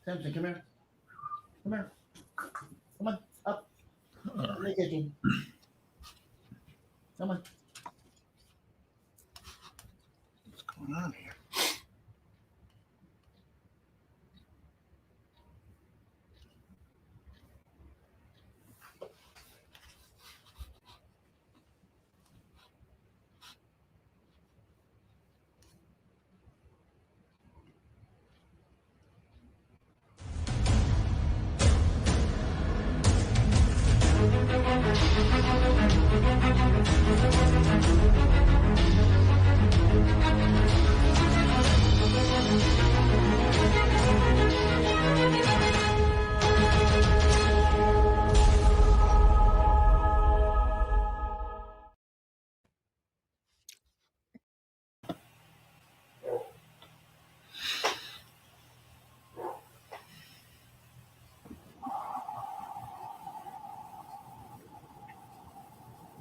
Samson, come here. Come here. Come on. Up. All In right. the kitchen. Come on. What's going on here?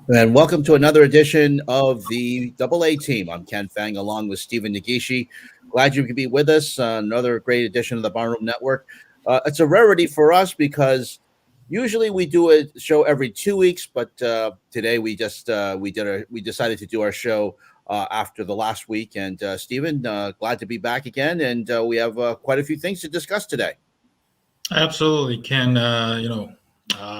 And welcome to another edition of the Double A Team. I'm Ken Fang along with Stephen Nagishi. Glad you could be with us. Another great edition of the Barroom Network. It's a rarity for us because usually we do a show every 2 weeks, but today we decided to do our show after the last week. And Stephen, glad to be back again, and we have quite a few things to discuss today. Absolutely, Ken.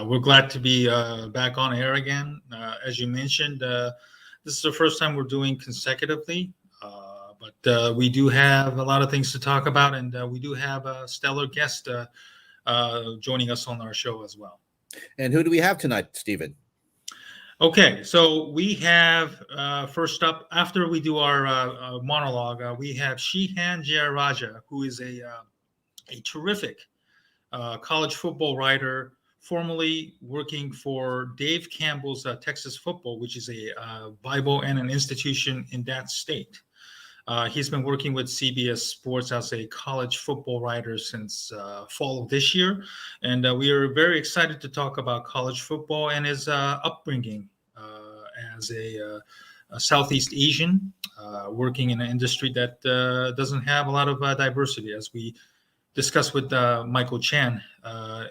We're glad to be back on air again. As you mentioned, this is the first time we're doing consecutively, but we do have a lot of things to talk about, and we do have a stellar guest joining us on our show as well. And who do we have tonight, Stephen? Okay, so we have first up, after we do our monologue, we have Shihan Jayaraja, who is a terrific college football writer, formerly working for Dave Campbell's Texas Football, which is a Bible and an institution in that state. He's been working with CBS Sports as a college football writer since fall of this year. And we are very excited to talk about college football and his upbringing as a Southeast Asian, working in an industry that doesn't have a lot of diversity, as we discussed with Michael Chan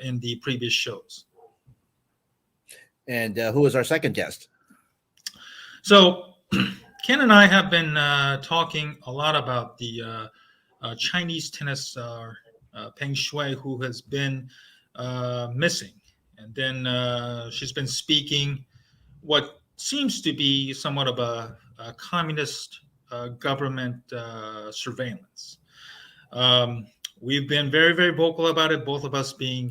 in the previous shows. And who is our second guest? So Ken and I have been talking a lot about the Chinese tennis star Peng Shuai, who has been missing. And then she's been speaking what seems to be somewhat of a communist government surveillance. We've been very, very vocal about it, both of us being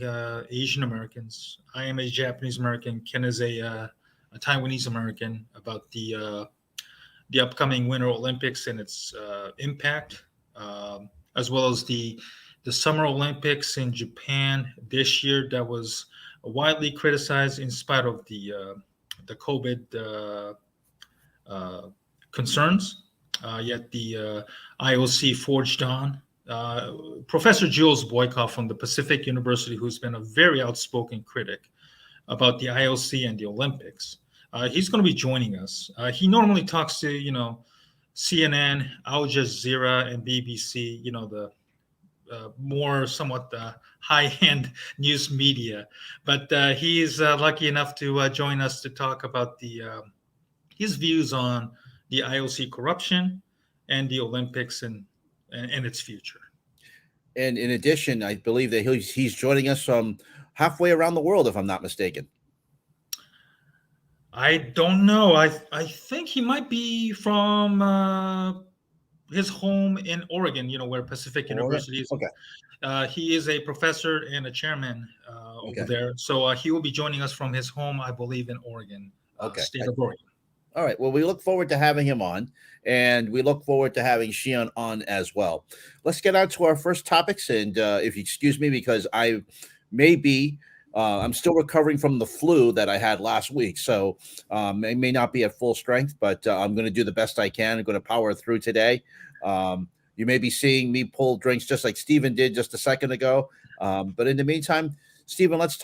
Asian Americans. I am a Japanese American. Ken is a Taiwanese American, about the upcoming Winter Olympics and its impact, as well as the Summer Olympics in Japan this year that was widely criticized in spite of the COVID concerns. Yet the IOC forged on. Professor Jules Boykov from the Pacific University, who's been a very outspoken critic about the IOC and the Olympics, he's going to be joining us. He normally talks to, CNN, Al Jazeera, and BBC, the more somewhat high-end news media. But he is lucky enough to join us to talk about his views on the IOC corruption and the Olympics and its future. And in addition, I believe that he's joining us from halfway around the world, if I'm not mistaken. I don't know. I think he might be from his home in Oregon, where Pacific University is. Okay. He is a professor and a chairman over there. So he will be joining us from his home, I believe, in Oregon, state of Oregon. All right. Well, we look forward to having him on, and we look forward to having Xian on as well. Let's get on to our first topics. And if you excuse me, because I may be, I'm still recovering from the flu that I had last week. So I may not be at full strength, but I'm going to do the best I can. I'm going to power through today. You may be seeing me pull drinks just like Stephen did just a second ago. But in the meantime, Stephen, let's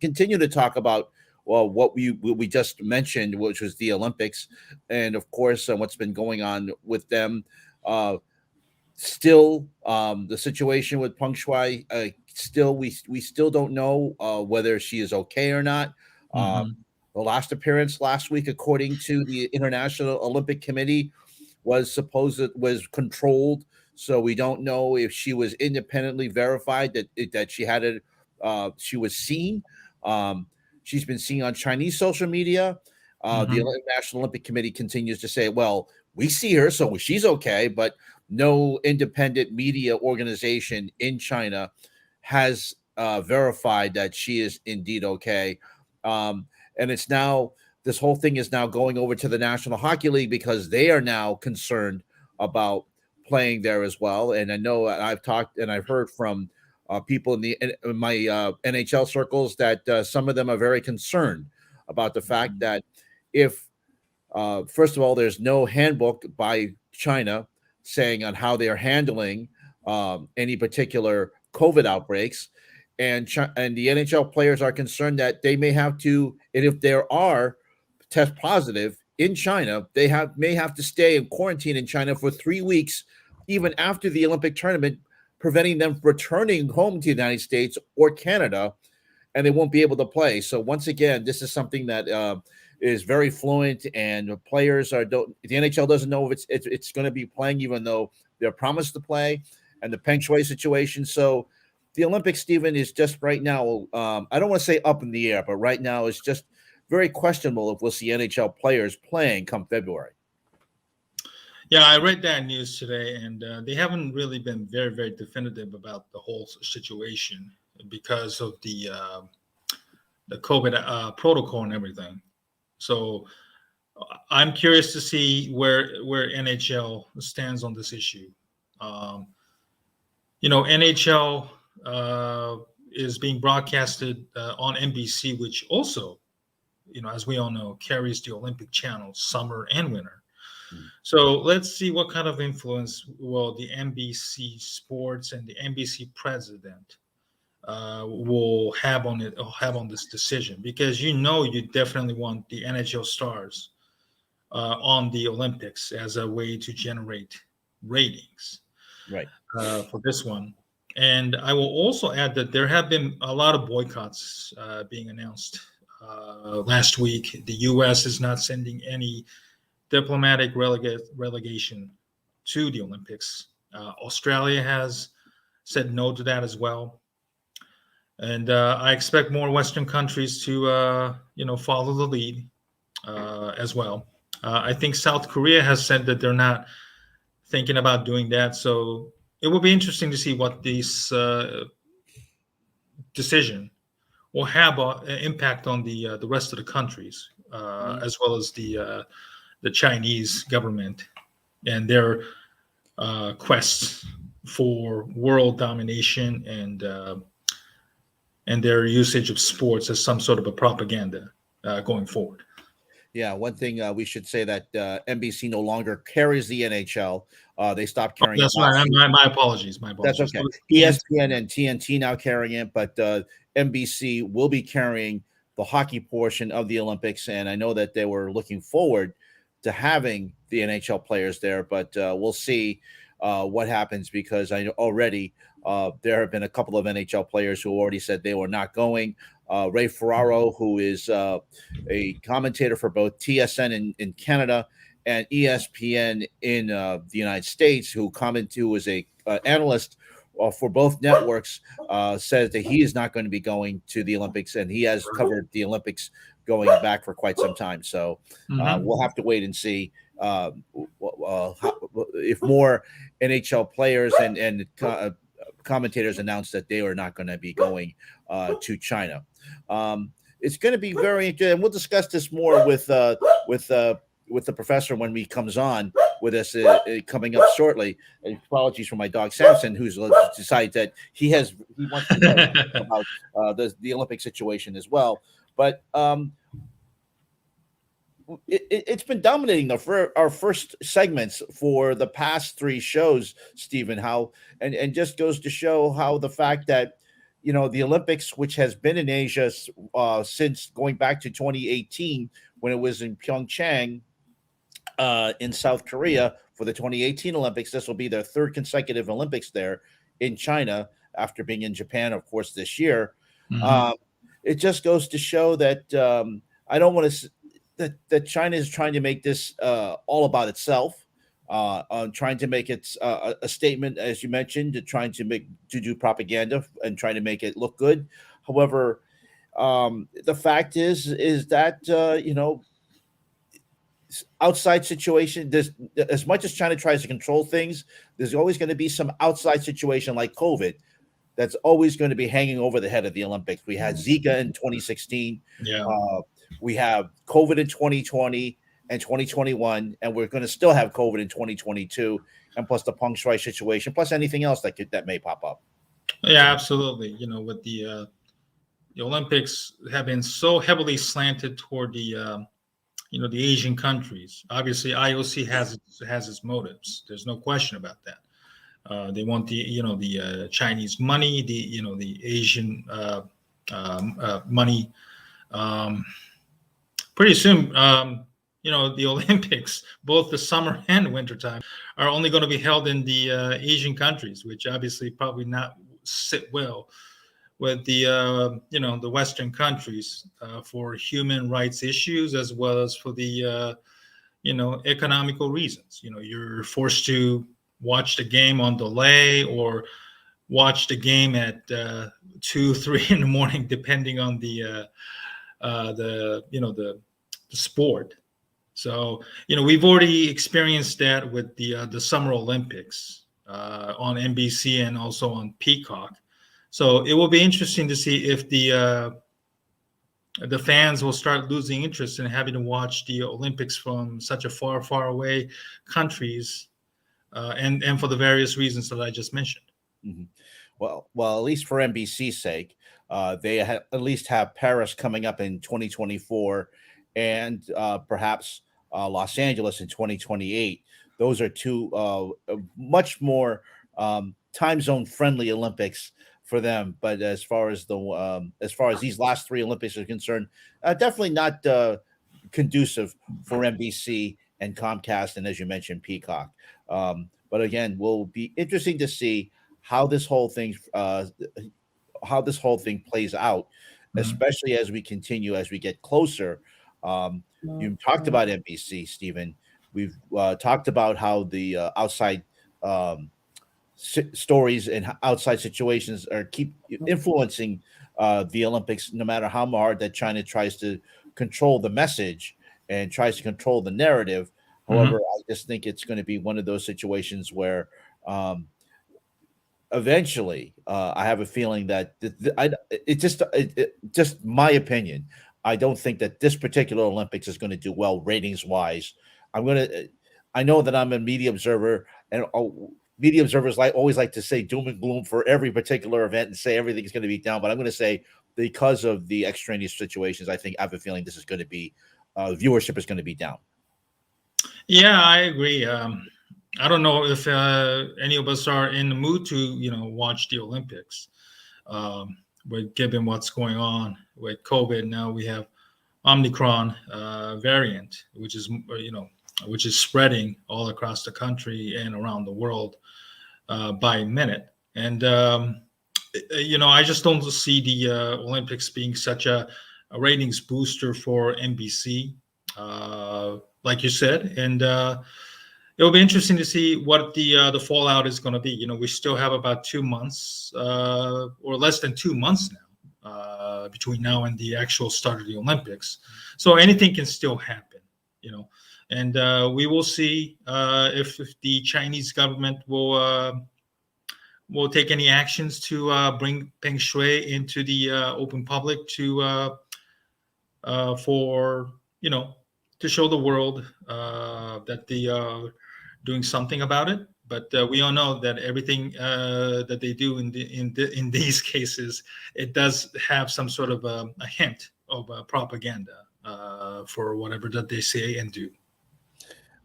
continue to talk about what we just mentioned, which was the Olympics, and of course, what's been going on with them. Still, the situation with Peng Shuai, still we still don't know whether she is okay or not. Um, Hmm. the last appearance last week, according to the International Olympic Committee, was controlled. So we don't know if she was independently verified that she had it. She was seen. Um, she's been seen on Chinese social media. The Hmm. National Olympic Committee continues to say, "Well, we see her, so she's okay," but no independent media organization in China has verified that she is indeed okay. Um, and it's now this whole thing is now going over to the National Hockey League because they are now concerned about playing there as well. And I know I've talked and I've heard from people in my NHL circles that some of them are very concerned about the fact that if first of all, there's no handbook by China saying on how they are handling any particular COVID outbreaks, and the NHL players are concerned that they may have to, and if there are test positive in China, they may have to stay in quarantine in China for 3 weeks, even after the Olympic tournament, preventing them from returning home to the United States or Canada, and they won't be able to play. So once again, this is something that is very fluent, and the players are don't. The NHL doesn't know if it's going to be playing, even though they're promised to play, and the Peng Shuai situation. So the Olympics, Stephen, is just right now. I don't want to say up in the air, but right now it's just very questionable if we'll see NHL players playing come February. Yeah, I read that news today, and they haven't really been very, very definitive about the whole situation because of the COVID protocol and everything. So I'm curious to see where NHL stands on this issue. Um, NHL is being broadcasted on NBC, which also, as we all know, carries the Olympic channels, summer and winter. Mm. So let's see what kind of influence will the NBC Sports and the NBC president will have on this decision, because you definitely want the NHL stars on the Olympics as a way to generate ratings Right. for this one. And I will also add that there have been a lot of boycotts being announced last week. The U.S. is not sending any diplomatic relegation to the Olympics. Australia has said no to that as well. And I expect more Western countries to, follow the lead as well. I think South Korea has said that they're not thinking about doing that. So it will be interesting to see what this decision will have an impact on the rest of the countries, Mhm. as well as the Chinese government and their quests for world domination and their usage of sports as some sort of a propaganda going forward. Yeah, one thing we should say that NBC no longer carries the NHL. They stopped Oh, carrying it that's right. last season. My apologies. My That's apologies. okay. ESPN and TNT now carrying it, but NBC will be carrying the hockey portion of the Olympics. And I know that they were looking forward to having the NHL players there, but we'll see what happens, because I know already there have been a couple of NHL players who already said they were not going. Ray Ferraro, who is a commentator for both TSN in Canada and ESPN in the United States, who is a analyst for both networks, says that he is not going to be going to the Olympics, and he has covered the Olympics going back for quite some time. So Mm-hmm. we'll have to wait and see if more NHL players and commentators announce that they are not going to be going to China. It's going to be very interesting, and we'll discuss this more with the professor when he comes on with us coming up shortly. Apologies for my dog Samson, who's decided that he wants to know about the Olympic situation as well. But it's been dominating though for our first segments for the past three shows, Stephen. How and just goes to show how the fact that the Olympics, which has been in Asia since going back to 2018 when it was in Pyeongchang, in South Korea for the 2018 Olympics. This will be their third consecutive Olympics there in China after being in Japan, of course, this year. Hmm. Um, it just goes to show that I don't want to that China is trying to make this all about itself. Trying to make it a statement, as you mentioned, to do propaganda and trying to make it look good. However, the fact is that outside situation. There's as much as China tries to control things, there's always going to be some outside situation like COVID that's always going to be hanging over the head of the Olympics. We had Zika in 2016. Yeah. Uh, we have COVID in 2020 and 2021, and we're going to still have COVID in 2022, and plus the Peng Shuai situation, plus anything else that may pop up. Yeah, absolutely. With the Olympics have been so heavily slanted toward the Asian countries. Obviously, IOC has its motives. There's no question about that. They want the Chinese money, the Asian money. Um, Pretty soon, the Olympics, both the summer and winter time, are only going to be held in the Asian countries, which obviously probably not sit well with the Western countries for human rights issues, as well as for the economical reasons. You're forced to watch the game on delay, or watch the game at 2, 3 in the morning, depending on the sport. So we've already experienced that with the Summer Olympics on NBC and also on Peacock. So it will be interesting to see if the fans will start losing interest in having to watch the Olympics from such a far, far away countries, and for the various reasons that I just mentioned. Mhm. Well, at least for NBC's sake, at least have Paris coming up in 2024, and perhaps Los Angeles in 2028. Those are two much more time zone friendly Olympics for them. But as far as these last three Olympics are concerned, definitely not conducive for NBC and Comcast, and as you mentioned, Peacock. But again, will be interesting to see how this whole thing plays out, Mhm. especially as we get closer. You talked about NBC, Stephen. We've talked about how the outside um, stories and outside situations are keep influencing the Olympics, no matter how hard that China tries to control the message and tries to control the narrative. However, Mhm. I just think it's going to be one of those situations where um, eventually, I have a feeling that just my opinion. I don't think that this particular Olympics is going to do well ratings wise. I'm gonna. I know that I'm a media observer, and media observers always like to say doom and gloom for every particular event and say everything's going to be down. But I'm going to say because of the extraneous situations, I have a feeling this is going to be viewership is going to be down. Yeah, I agree. I don't know if any of us are in the mood to, watch the Olympics. But given what's going on with COVID, now we have Omicron variant, which is spreading all across the country and around the world by minute. And I just don't see the Olympics being such a ratings booster for NBC, like you said, and it will be interesting to see what the fallout is going to be. We still have about 2 months, or less than 2 months now, between now and the actual start of the Olympics. So anything can still happen, and we will see if the Chinese government will take any actions to bring Peng Shui into the open public for to show the world that they are doing something about it. But we all know that everything that they do in these cases, it does have some sort of a hint of propaganda for whatever that they say and do.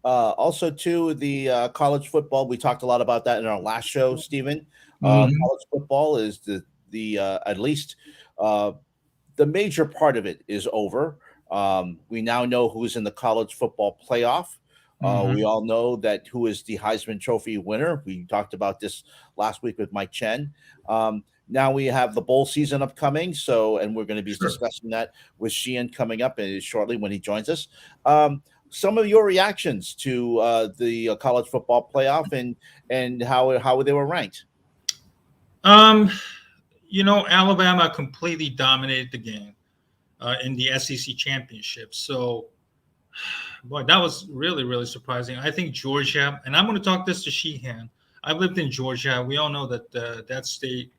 Also, too, the college football. We talked a lot about that in our last show, Stephen. Hmm. College football is the at least uh, the major part of it is over. We now know who's in the college football playoff. We all know that who is the Heisman Trophy winner. We talked about this last week with Mike Chen. Now we have the bowl season upcoming, and we're going to be Sure. discussing that with Sheehan coming up shortly when he joins us. Some of your reactions to the college football playoff and how they were ranked. Alabama completely dominated the game in the SEC championship. So, boy, that was really, really surprising. I think Georgia, and I'm going to talk this to Sheehan. I've lived in Georgia. We all know that that state,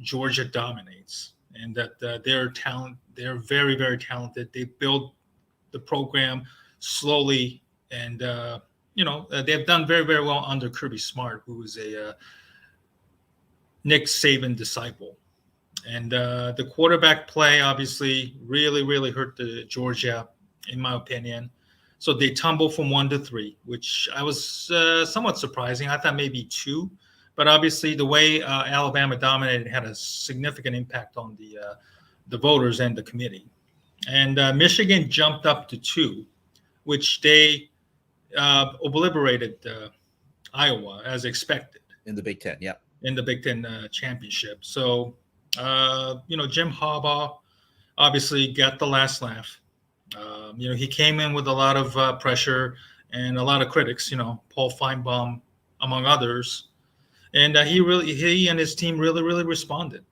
Georgia dominates, and that they're very, very talented. They build the program slowly, and they've done very, very well under Kirby Smart, who is a Nick Saban disciple. And the quarterback play obviously really, really hurt the Georgia, in my opinion. So they tumbled from 1 to 3, which I was somewhat surprising. I thought maybe 2, but obviously the way Alabama dominated had a significant impact on the voters and the committee. And Michigan jumped up to 2, which they obliterated Iowa as expected in the Big Ten. Yeah, in the Big Ten championship. So Jim Harbaugh obviously got the last laugh. He came in with a lot of pressure and a lot of critics. Paul Feinbaum among others, and he and his team really, really responded.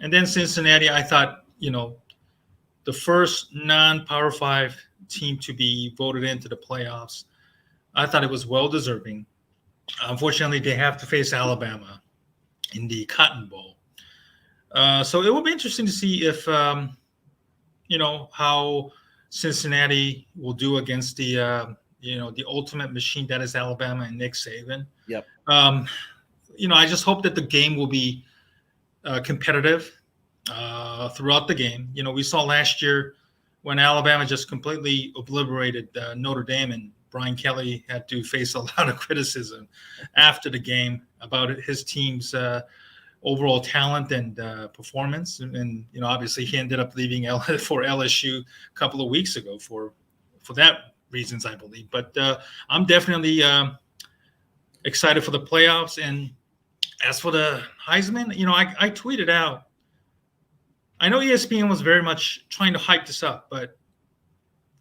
And then Cincinnati, I thought the first non-Power 5 team to be voted into the playoffs. I thought it was well deserving. Unfortunately, they have to face Alabama in the Cotton Bowl. So it will be interesting to see if, how Cincinnati will do against the ultimate machine that is Alabama and Nick Saban. Yep. I just hope that the game will be competitive throughout the game. We saw last year when Alabama just completely obliterated Notre Dame, and Brian Kelly had to face a lot of criticism after the game about his team's overall talent and performance. And obviously he ended up leaving for LSU a couple of weeks ago for that reasons, I believe. But I'm definitely excited for the playoffs. And as for the Heisman, I tweeted out, I know ESPN was very much trying to hype this up, but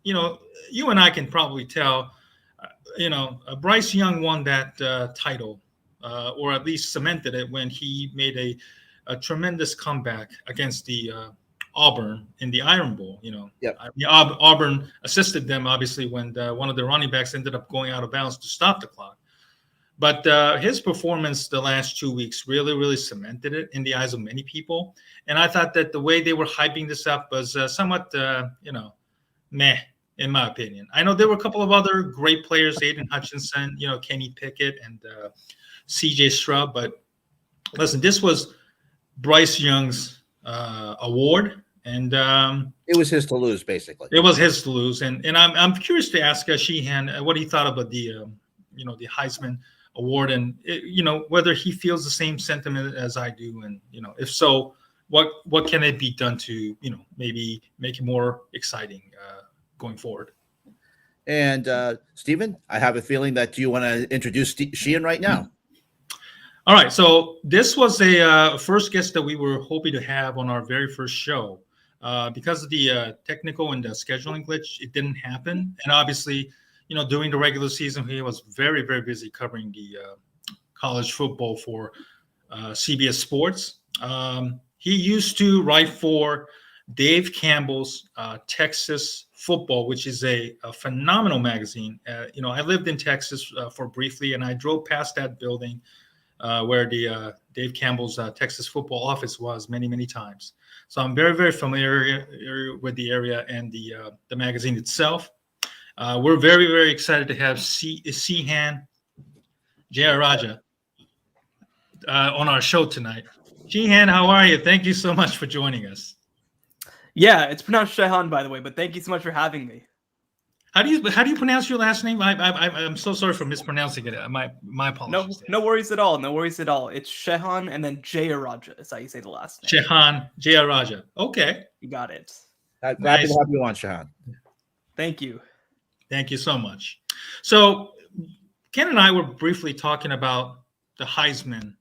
you and I can probably tell, Bryce Young won that title, or at least cemented it when he made a tremendous comeback against the Auburn in the Iron Bowl. Yep. Auburn assisted them obviously when one of the running backs ended up going out of bounds to stop the clock. But his performance the last 2 weeks really, really cemented it in the eyes of many people. And I thought that the way they were hyping this up was somewhat, meh, in my opinion. I know there were a couple of other great players, Aiden Hutchinson, Kenny Pickett, and C.J. Stroud. But listen, this was Bryce Young's award, and it was his to lose, basically. It was his to lose, and I'm curious to ask Sheehan what he thought about the the Heisman Award, and whether he feels the same sentiment as I do, and if so, what can it be done to maybe make it more exciting going forward. And Stephen, I have a feeling that you want to introduce Sheehan right now. All right, so this was a first guest that we were hoping to have on our very first show. Because of the technical and the scheduling glitch, it didn't happen. And obviously, during the regular season, he was very, very busy covering the college football for CBS Sports. He used to write for Dave Campbell's Texas Football, which is a phenomenal magazine. I lived in Texas for briefly, and I drove past that building where the Dave Campbell's Texas Football office was many, many times. So I'm very, very familiar with the area and the magazine itself. We're very, very excited to have Sheehan Jayaraja on our show tonight. Sheehan, how are you? Thank you so much for joining us. Yeah, it's pronounced Shehan, by the way, but thank you so much for having me. How do you pronounce your last name? I'm so sorry for mispronouncing it. My apologies. No worries at all. No worries at all. It's Shehan and then Jayaraja is how you say the last name. Shehan Jayaraja. Okay. You got it. Glad to have you on, Shehan. Thank you. Thank you so much. So Ken and I were briefly talking about the Heisman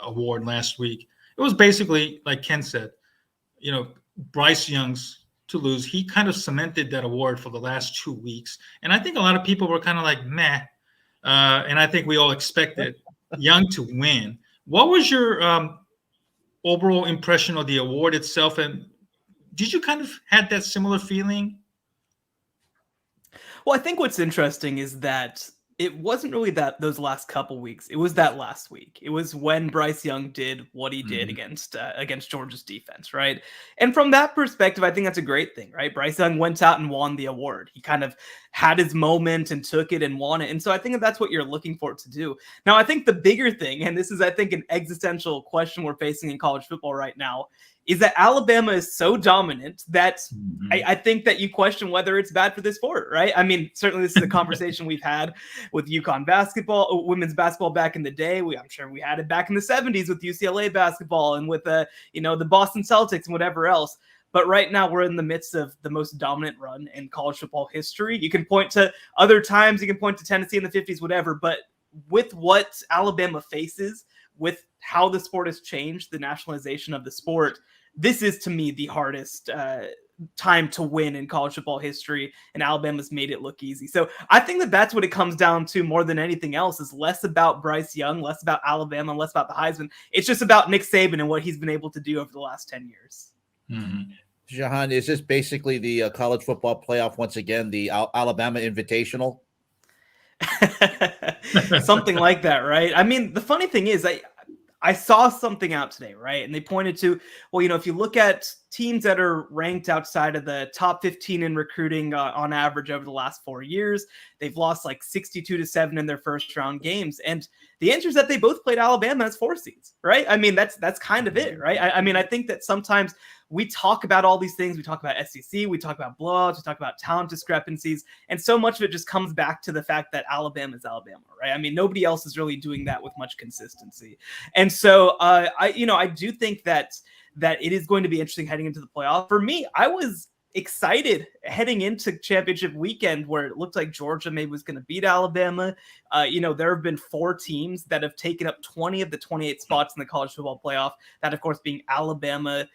Award last week. It was basically, like Ken said, Bryce Young's to lose. He kind of cemented that award for the last 2 weeks. And I think a lot of people were kind of like, meh. And I think we all expected Young to win. What was your overall impression of the award itself? And did you kind of had that similar feeling? Well, I think what's interesting is that it wasn't really that those last couple weeks. It was that last week. It was when Bryce Young did what he did against Georgia's defense, right? And from that perspective, I think that's a great thing, right? Bryce Young went out and won the award. He kind of had his moment and took it and won it. And so I think that that's what you're looking for it to do. Now, I think the bigger thing, and this is, I think, an existential question we're facing in college football right now, is that Alabama is so dominant that I think that you question whether it's bad for this sport, right? I mean, certainly this is a conversation we've had with UConn basketball, women's basketball back in the day. I'm sure we had it back in the 70s with UCLA basketball and with the Boston Celtics and whatever else. But right now we're in the midst of the most dominant run in college football history. You can point to other times, you can point to Tennessee in the 50s, whatever, but with what Alabama faces, with how the sport has changed, the nationalization of the sport, this is, to me, the hardest time to win in college football history, and Alabama's made it look easy. So I think that that's what it comes down to more than anything else, is less about Bryce Young, less about Alabama, less about the Heisman. It's just about Nick Saban and what he's been able to do over the last 10 years. Jahan, is this basically the college football playoff once again, the Alabama Invitational? Something like that, right? I mean, the funny thing is, I saw something out today, right? And they pointed to, well, if you look at teams that are ranked outside of the top 15 in recruiting on average over the last 4 years, they've lost like 62-7 in their first round games. And the answer is that they both played Alabama as 4 seeds, right? I mean, that's kind of it, right? I mean, I think that sometimes we talk about all these things. We talk about SEC, we talk about blowouts, we talk about talent discrepancies. And so much of it just comes back to the fact that Alabama is Alabama, right? I mean, nobody else is really doing that with much consistency. And so I do think that it is going to be interesting heading into the playoff. For me, I was excited heading into championship weekend where it looked like Georgia maybe was going to beat Alabama. There have been 4 teams that have taken up 20 of the 28 spots in the college football playoff. That, of course, being Alabama,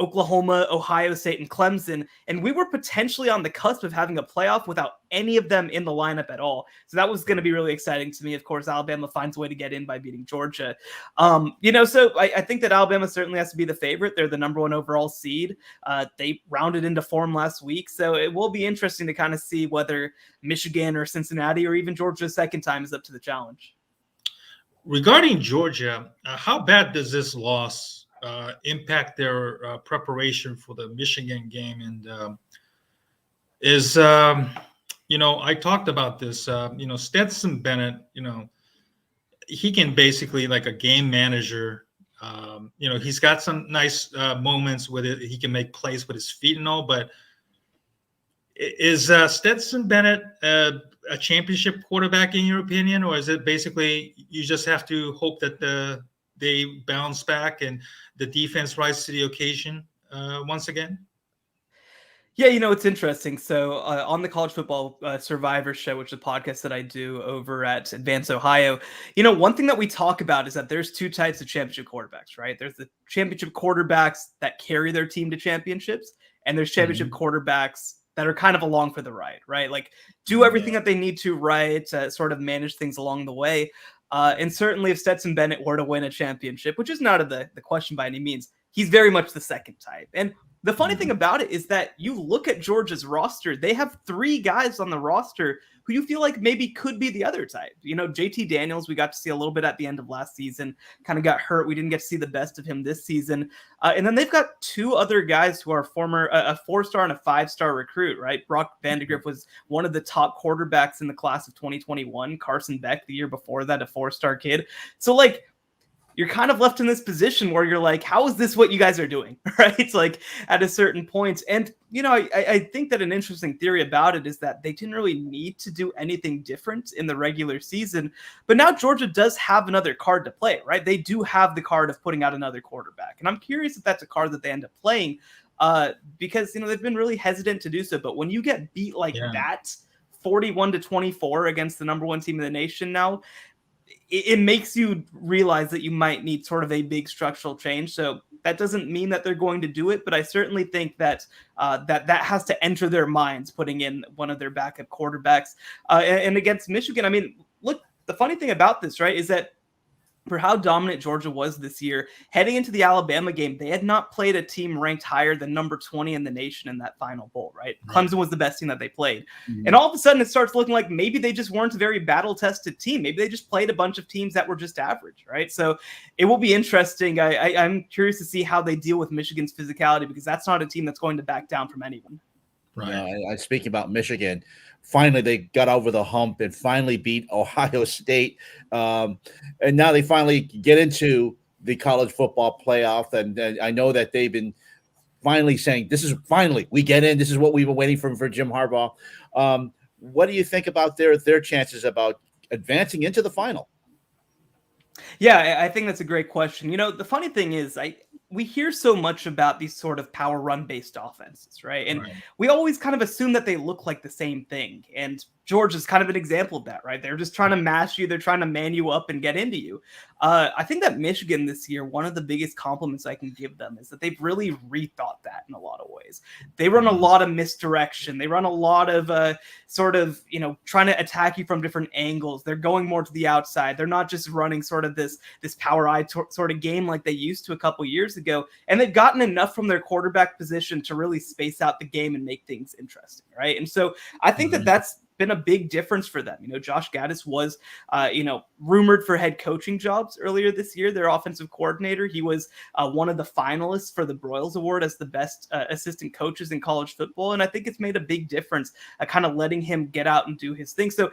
Oklahoma, Ohio State, and Clemson. And we were potentially on the cusp of having a playoff without any of them in the lineup at all. So that was going to be really exciting to me. Of course, Alabama finds a way to get in by beating Georgia. So I think that Alabama certainly has to be the favorite. They're the number 1 overall seed. They rounded into form last week. So it will be interesting to kind of see whether Michigan or Cincinnati or even Georgia's second time is up to the challenge. Regarding Georgia, how bad does this loss impact their preparation for the Michigan game? And I talked about this, Stetson Bennett, he can basically, like a game manager, he's got some nice moments with it. He can make plays with his feet and all, but is Stetson Bennett a championship quarterback in your opinion, or is it basically you just have to hope that they bounce back and the defense rise to the occasion once again? Yeah, it's interesting. So on the College Football Survivor Show, which is a podcast that I do over at Advance Ohio, one thing that we talk about is that there's 2 types of championship quarterbacks, right? There's the championship quarterbacks that carry their team to championships, and there's championship quarterbacks that are kind of along for the ride, right? Like do everything that they need to, right, to sort of manage things along the way. And certainly if Stetson Bennett were to win a championship, which is not the question by any means, he's very much the second type. And the funny thing about it is that you look at Georgia's roster, they have 3 guys on the roster who you feel like maybe could be the other type. JT Daniels, we got to see a little bit at the end of last season, kind of got hurt. We didn't get to see the best of him this season. And then they've got 2 other guys who are former a 4-star and a 5-star recruit, right? Brock Vandegrift was one of the top quarterbacks in the class of 2021. Carson Beck the year before that, a 4-star kid. So you're kind of left in this position where you're like, how is this what you guys are doing? Right? It's like at a certain point. And, I think that an interesting theory about it is that they didn't really need to do anything different in the regular season. But now Georgia does have another card to play, right? They do have the card of putting out another quarterback. And I'm curious if that's a card that they end up playing because, they've been really hesitant to do so. But when you get beat like that 41-24 against the number one team in the nation now, it makes you realize that you might need sort of a big structural change. So that doesn't mean that they're going to do it, but I certainly think that that has to enter their minds, putting in one of their backup quarterbacks. And against Michigan, I mean, look, the funny thing about this, right, is that for how dominant Georgia was this year, heading into the Alabama game, they had not played a team ranked higher than number 20 in the nation in that final bowl, right? Clemson was the best team that they played. Mm-hmm. And all of a sudden it starts looking like maybe they just weren't a very battle-tested team. Maybe they just played a bunch of teams that were just average, right? So it will be interesting. I'm curious to see how they deal with Michigan's physicality, because that's not a team that's going to back down from anyone. Right. Speaking about Michigan, finally they got over the hump and finally beat Ohio State. And now they finally get into the college football playoff. And I know that they've been finally saying, this is finally, we get in. This is what we've been waiting for Jim Harbaugh. What do you think about their chances about advancing into the final? Yeah, I think that's a great question. You know, the funny thing is, we hear so much about these sort of power run based offenses, right? And we always kind of assume that they look like the same thing. And Georgia's kind of an example of that, right? They're just trying to mash you. They're trying to man you up and get into you. I think that Michigan this year, one of the biggest compliments I can give them is that they've really rethought that in a lot of ways. They run a lot of misdirection. They run a lot of sort of, trying to attack you from different angles. They're going more to the outside. They're not just running sort of this power eye sort of game like they used to a couple years ago. And they've gotten enough from their quarterback position to really space out the game and make things interesting, right? And so I think that that's been a big difference for them. Josh Gaddis was, rumored for head coaching jobs earlier this year, their offensive coordinator. He was one of the finalists for the Broyles Award as the best assistant coaches in college football. And I think it's made a big difference, kind of letting him get out and do his thing. So,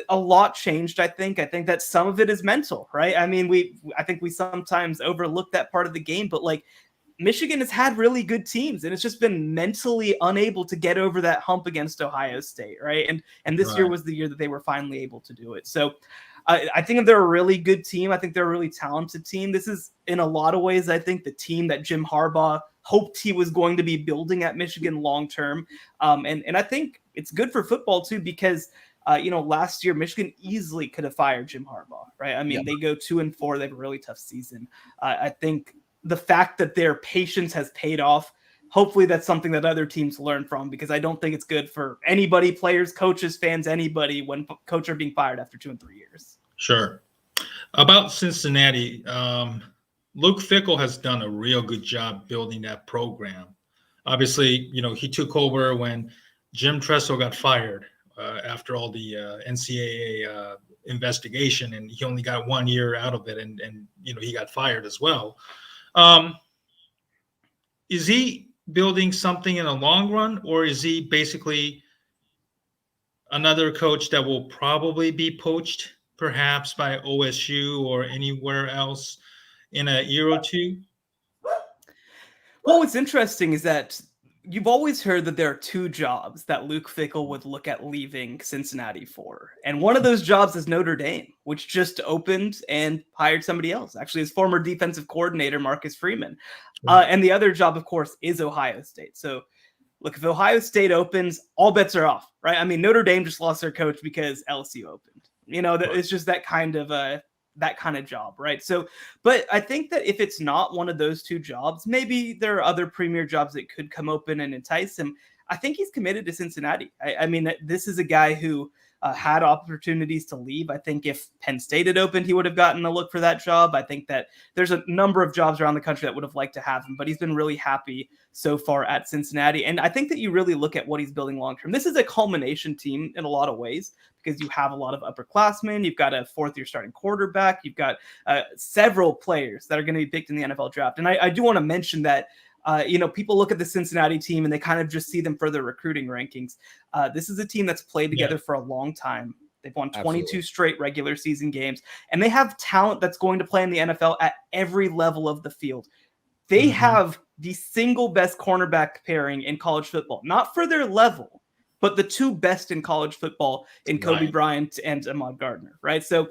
a lot changed, I think. I think that some of it is mental, right? I mean, I think we sometimes overlook that part of the game, but Michigan has had really good teams, and it's just been mentally unable to get over that hump against Ohio State, right? And this year was the year that they were finally able to do it. So I think they're a really good team. I think they're a really talented team. This is, in a lot of ways, I think the team that Jim Harbaugh hoped he was going to be building at Michigan long term. And I think it's good for football too, because last year Michigan easily could have fired Jim Harbaugh, right? I mean, they go 2-4. They have a really tough season. I think the fact that their patience has paid off, hopefully that's something that other teams learn from, because I don't think it's good for anybody, players, coaches, fans, anybody, when coaches are being fired after 2 and 3 years. Sure. About Cincinnati, Luke Fickell has done a real good job building that program. Obviously, he took over when Jim Tressel got fired after all the NCAA investigation, and he only got 1 year out of it, and he got fired as well. Is he building something in the long run, or is he basically another coach that will probably be poached perhaps by OSU or anywhere else in a year or two? Well, what's interesting is that you've always heard that there are 2 jobs that Luke Fickell would look at leaving Cincinnati for. And one of those jobs is Notre Dame, which just opened and hired somebody else, actually his former defensive coordinator, Marcus Freeman. And the other job, of course, is Ohio State. So look, if Ohio State opens, all bets are off, right? I mean, Notre Dame just lost their coach because LSU opened. It's just that kind of job, right? So, but I think that if it's not one of those 2 jobs, maybe there are other premier jobs that could come open and entice him. I think he's committed to Cincinnati. I mean, this is a guy who had opportunities to leave. I think if Penn State had opened, he would have gotten a look for that job. I think that there's a number of jobs around the country that would have liked to have him, but he's been really happy so far at Cincinnati. And I think that you really look at what he's building long-term. This is a culmination team in a lot of ways, because you have a lot of upperclassmen. You've got a 4th-year starting quarterback. You've got several players that are going to be picked in the NFL draft. And I do want to mention that people look at the Cincinnati team and they kind of just see them for their recruiting rankings. This is a team that's played together for a long time. They've won 22 straight regular season games, and they have talent that's going to play in the NFL at every level of the field. They have the single best cornerback pairing in college football, not for their level, but the 2 best in college football in Kobe Bryant and Ahmad Gardner, right? So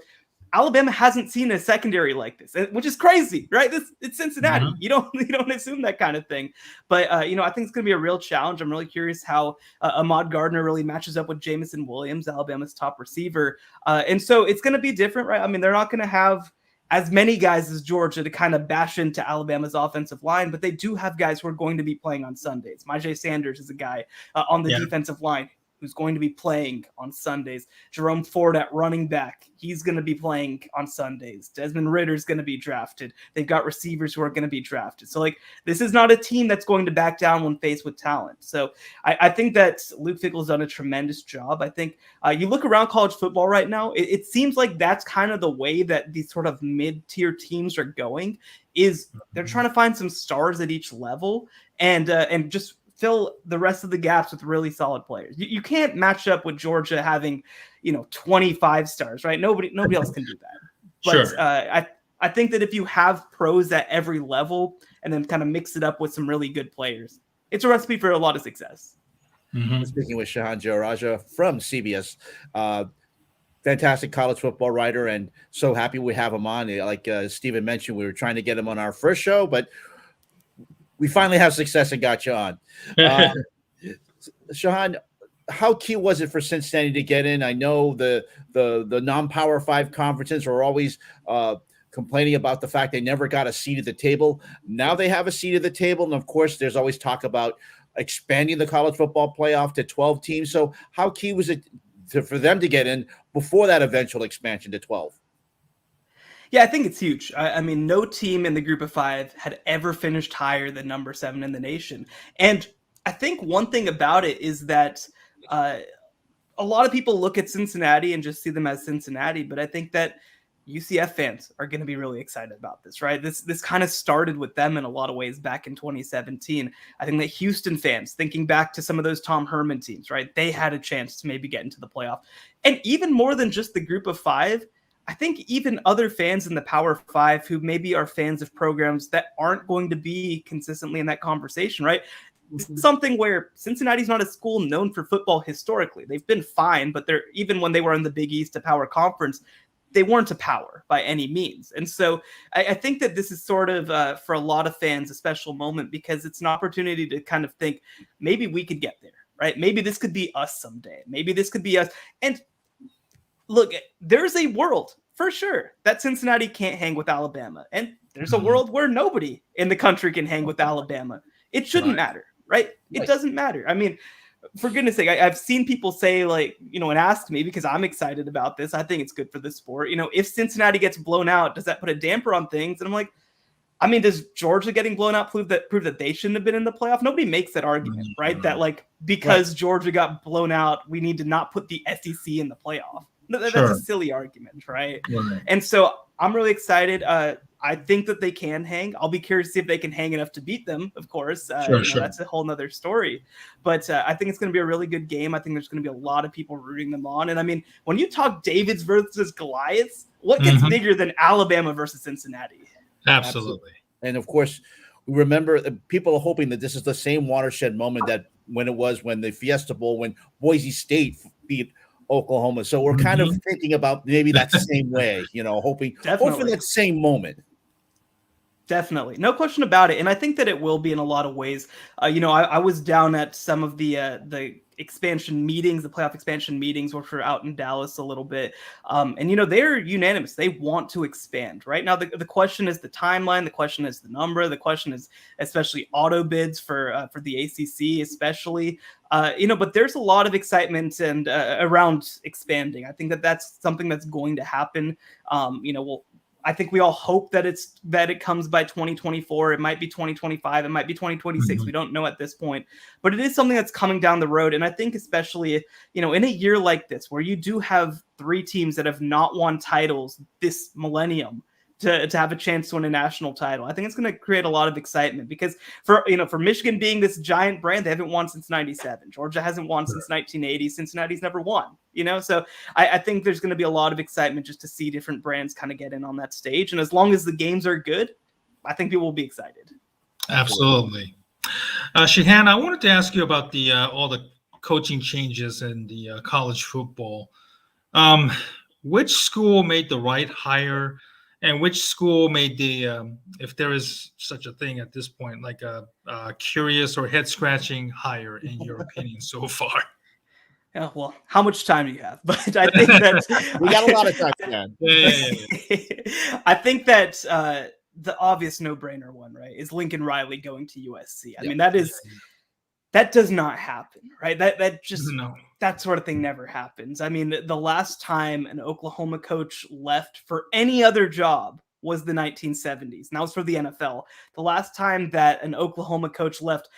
Alabama hasn't seen a secondary like this, which is crazy, right? It's Cincinnati. Mhm. You don't assume that kind of thing. But I think it's going to be a real challenge. I'm really curious how Ahmad Gardner really matches up with Jamison Williams, Alabama's top receiver. And so it's going to be different, right? I mean, they're not going to have as many guys as Georgia to kind of bash into Alabama's offensive line, but they do have guys who are going to be playing on Sundays. Myjai Sanders is a guy on the defensive line who's going to be playing on Sundays. Jerome Ford at running back, he's going to be playing on Sundays. Desmond Ritter's going to be drafted. They've got receivers who are going to be drafted. So, this is not a team that's going to back down when faced with talent. So, I think that Luke Fickell's done a tremendous job. I think you look around college football right now, it seems like that's kind of the way that these sort of mid-tier teams are going, is they're trying to find some stars at each level and just fill the rest of the gaps with really solid players. You can't match up with Georgia having, 25 stars, right? Nobody else can do that. But Sure. I think that if you have pros at every level and then kind of mix it up with some really good players, it's a recipe for a lot of success. Mhm. Speaking with Shahan Jaraja from CBS, fantastic college football writer, and so happy we have him on. Like Stephen mentioned, we were trying to get him on our first show, but we finally have success and got you on. Shahan, how key was it for Cincinnati to get in? I know the non-Power 5 conferences are always complaining about the fact they never got a seat at the table. Now they have a seat at the table, and of course, there's always talk about expanding the college football playoff to 12 teams. So how key was it for them to get in before that eventual expansion to 12? Yeah, I think it's huge. I mean, no team in the group of 5 had ever finished higher than number 7 in the nation. And I think one thing about it is that a lot of people look at Cincinnati and just see them as Cincinnati, but I think that UCF fans are going to be really excited about this, right? This kind of started with them in a lot of ways back in 2017. I think that Houston fans, thinking back to some of those Tom Herman teams, right? They had a chance to maybe get into the playoff. And even more than just the group of 5, I think even other fans in the Power 5 who maybe are fans of programs that aren't going to be consistently in that conversation, right? This is something where Cincinnati's not a school known for football historically. They've been fine, but they're even when they were in the Big East, a power conference, they weren't a power by any means. And so I think that this is sort of, for a lot of fans, a special moment because it's an opportunity to kind of think, maybe we could get there, right? Maybe this could be us someday. Maybe this could be us. And look, there's a world for sure that Cincinnati can't hang with Alabama. And there's a world where nobody in the country can hang with Alabama. It shouldn't matter, right? It doesn't matter. I mean, for goodness sake, I've seen people say and ask me because I'm excited about this. I think it's good for the sport. If Cincinnati gets blown out, does that put a damper on things? And I'm like, I mean, does Georgia getting blown out prove that they shouldn't have been in the playoff? Nobody makes that argument, right? That because Georgia got blown out, we need to not put the SEC in the playoff. That's a silly argument, right? And so I'm really excited. I think that they can hang. I'll be curious to see if they can hang enough to beat them, of course. That's a whole nother story. But I think it's going to be a really good game. I think there's going to be a lot of people rooting them on. And I mean, when you talk Davids versus Goliaths, what gets bigger than Alabama versus Cincinnati? Absolutely. And of course, we remember people are hoping that this is the same watershed moment that when the Fiesta Bowl, when Boise State beat Oklahoma. So we're kind of thinking about maybe that same way, hoping for that same moment. Definitely. No question about it. And I think that it will be in a lot of ways. I was down at some of the expansion meetings, the playoff expansion meetings, which were out in Dallas a little bit. And they're unanimous. They want to expand. Right now, the question is the timeline. The question is the number. The question is especially auto bids for the ACC, especially. But there's a lot of excitement and around expanding. I think that that's something that's going to happen. I think we all hope that it comes by 2024. It might be 2025. It might be 2026. We don't know at this point, but it is something that's coming down the road. And I think especially, in a year like this, where you do have 3 teams that have not won titles this millennium to have a chance to win a national title, I think it's going to create a lot of excitement because for Michigan being this giant brand, they haven't won since 97. Georgia hasn't won since 1980. Cincinnati's never won, so I think there's going to be a lot of excitement just to see different brands kind of get in on that stage. And as long as the games are good, I think people will be excited. Absolutely. Shahan, I wanted to ask you about all the coaching changes in the college football. which school made the right hire, and which school made the, if there is such a thing at this point, like a curious or head scratching hire, in your opinion, so far? Yeah, well, how much time do you have? But I think that We got a lot of time, man. I think that the obvious no-brainer one, right, is Lincoln Riley going to USC. I mean, that does not happen, right? That just No. that sort of thing never happens. I mean, the last time an Oklahoma coach left for any other job was the 1970s. And that was for the NFL. The last time that an Oklahoma coach left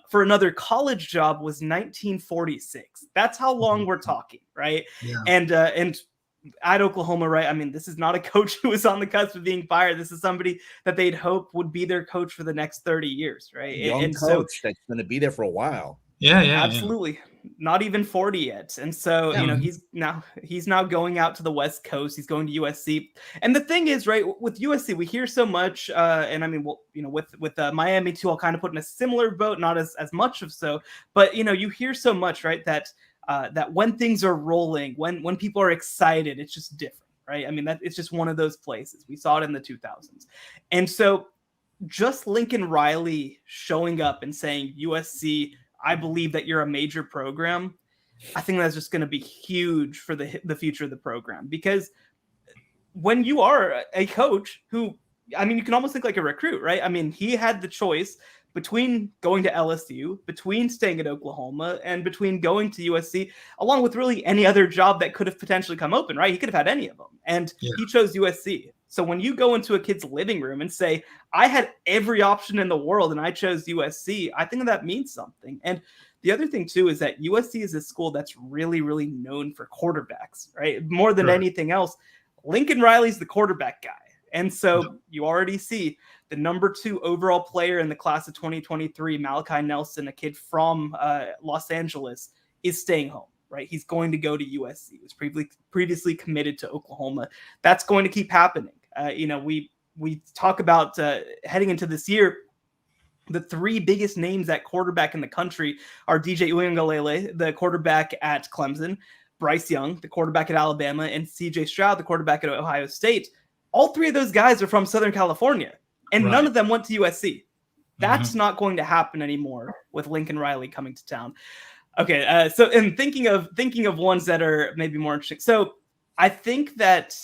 for another college job was 1946. That's how long we're talking, right? Yeah. And at Oklahoma, right? I mean, this is not a coach who was on the cusp of being fired. This is somebody that they'd hope would be their coach for the next 30 years, right? Young coach that's going to be there for a while. Yeah, absolutely. Not even 40 yet. And so, Yeah. he's now going out to the West Coast. He's going to USC. And the thing is, right, with USC, we hear so much, and I mean, well, with Miami too, I'll kind of put in a similar boat, not as much of so, but you hear so much, right, that when things are rolling, when people are excited, it's just different, right? I mean, that it's just one of those places. We saw it in the 2000s. And so just Lincoln Riley showing up and saying, USC, I believe that you're a major program, I think that's just going to be huge for the future of the program. Because when you are a coach who, I mean, you can almost think like a recruit, right? I mean, he had the choice between going to LSU, between staying at Oklahoma, and between going to USC, along with really any other job that could have potentially come open, right? He could have had any of them. And he chose USC. So when you go into a kid's living room and say, I had every option in the world and I chose USC, I think that means something. And the other thing too is that USC is a school that's really, really known for quarterbacks, right? More than anything else, Lincoln Riley's the quarterback guy. And so you already see the number 2 overall player in the class of 2023, Malachi Nelson, a kid from Los Angeles, is staying home, right? He's going to go to USC. He was previously committed to Oklahoma. That's going to keep happening. We talk about heading into this year, the 3 biggest names at quarterback in the country are DJ Uiagalelei, the quarterback at Clemson, Bryce Young, the quarterback at Alabama, and CJ Stroud, the quarterback at Ohio State. All 3 of those guys are from Southern California, and none of them went to USC. That's not going to happen anymore with Lincoln Riley coming to town. Okay, so in thinking of ones that are maybe more interesting. So I think that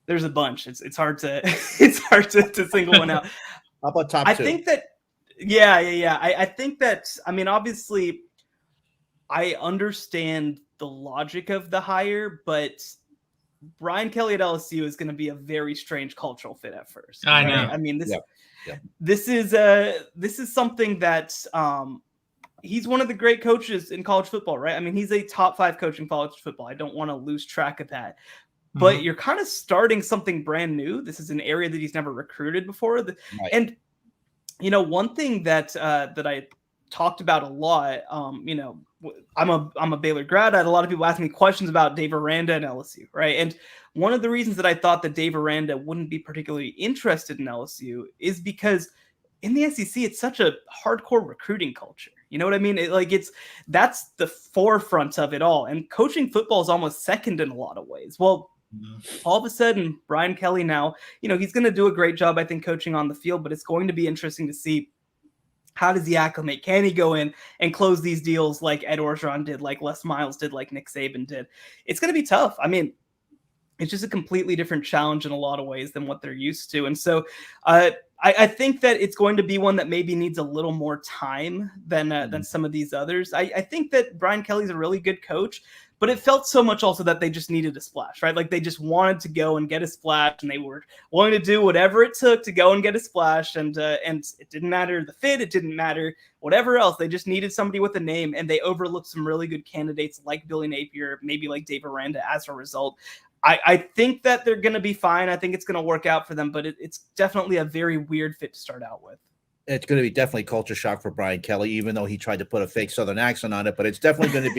there's a bunch. It's hard to single one out. How about top 2? I think that I think that, I mean, obviously I understand the logic of the hire, but Brian Kelly at LSU is going to be a very strange cultural fit at first. I know. Right? I mean, this is something that he's one of the great coaches in college football, right? I mean, he's a top 5 coach in college football. I don't want to lose track of that. But you're kind of starting something brand new. This is an area that he's never recruited before. And, one thing that I talked about a lot, I'm a Baylor grad. I had a lot of people asking me questions about Dave Aranda and LSU, right? And one of the reasons that I thought that Dave Aranda wouldn't be particularly interested in LSU is because in the SEC, it's such a hardcore recruiting culture. You know what I mean? That's the forefront of it all. And coaching football is almost second in a lot of ways. Well, all of a sudden, Brian Kelly now, he's going to do a great job, I think, coaching on the field, but it's going to be interesting to see how does he acclimate? Can he go in and close these deals like Ed Orgeron did, like Les Miles did, like Nick Saban did? It's going to be tough. I mean, it's just a completely different challenge in a lot of ways than what they're used to. And so I think that it's going to be one that maybe needs a little more time than some of these others. I think that Brian Kelly's a really good coach, but it felt so much also that they just needed a splash, right? Like they just wanted to go and get a splash, and they were willing to do whatever it took to go and get a splash. And it didn't matter the fit, it didn't matter whatever else. They just needed somebody with a name, and they overlooked some really good candidates like Billy Napier, maybe like Dave Aranda as a result. I think that they're going to be fine. I think it's going to work out for them, but it's definitely a very weird fit to start out with. It's going to be definitely culture shock for Brian Kelly, even though he tried to put a fake Southern accent on it. But it's definitely going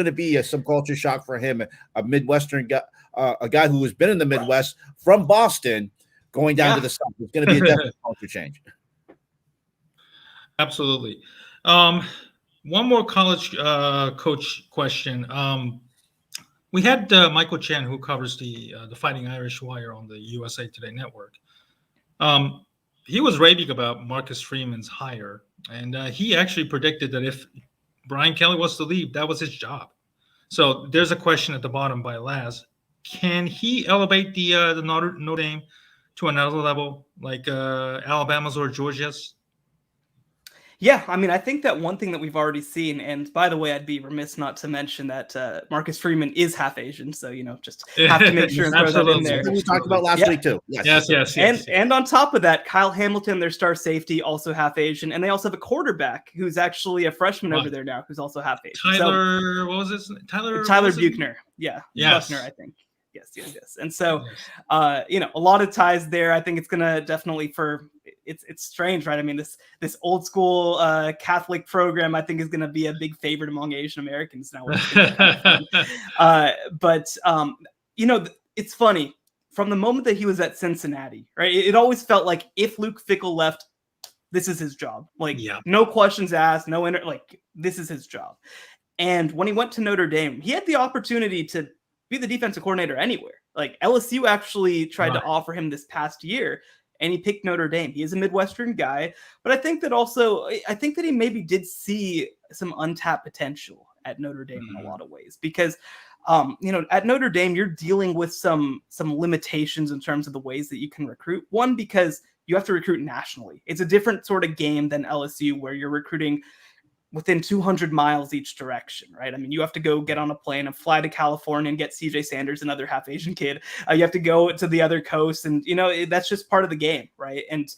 to be some culture shock for him, a Midwestern guy, a guy who has been in the Midwest from Boston, going down to the South. It's going to be a definite culture change. Absolutely. One more college coach question. We had Michael Chen, who covers the Fighting Irish Wire on the USA Today network. He was raving about Marcus Freeman's hire, and he actually predicted that if Brian Kelly was to leave, that was his job. So there's a question at the bottom by Laz. Can he elevate the Notre Dame to another level, like Alabama's or Georgia's? Yeah, I mean, I think that one thing that we've already seen, and by the way, I'd be remiss not to mention that Marcus Freeman is half Asian, so just have to make sure and throw that in there. We talked about last week too. Yes. And on top of that, Kyle Hamilton, their star safety, also half Asian, and they also have a quarterback who's actually a freshman over there now, who's also half Asian. What was his name? Tyler Buchner. Yeah, yes. Buchner, I think. Yes. And so, a lot of ties there. I think it's gonna definitely it's strange, right? I mean, this old school Catholic program, I think, is gonna be a big favorite among Asian Americans now. But it's funny. From the moment that he was at Cincinnati, right? It always felt like if Luke Fickell left, this is his job. No questions asked, this is his job. And when he went to Notre Dame, he had the opportunity to be the defensive coordinator anywhere. LSU actually tried to offer him this past year, and he picked Notre Dame. He is a Midwestern guy, but I think that he maybe did see some untapped potential at Notre Dame in a lot of ways, because at Notre Dame, you're dealing with some limitations in terms of the ways that you can recruit. One, because you have to recruit nationally. It's a different sort of game than LSU, where you're recruiting within 200 miles each direction, right? I mean, you have to go get on a plane and fly to California and get CJ Sanders, another half Asian kid. You have to go to the other coast, and that's just part of the game, right? And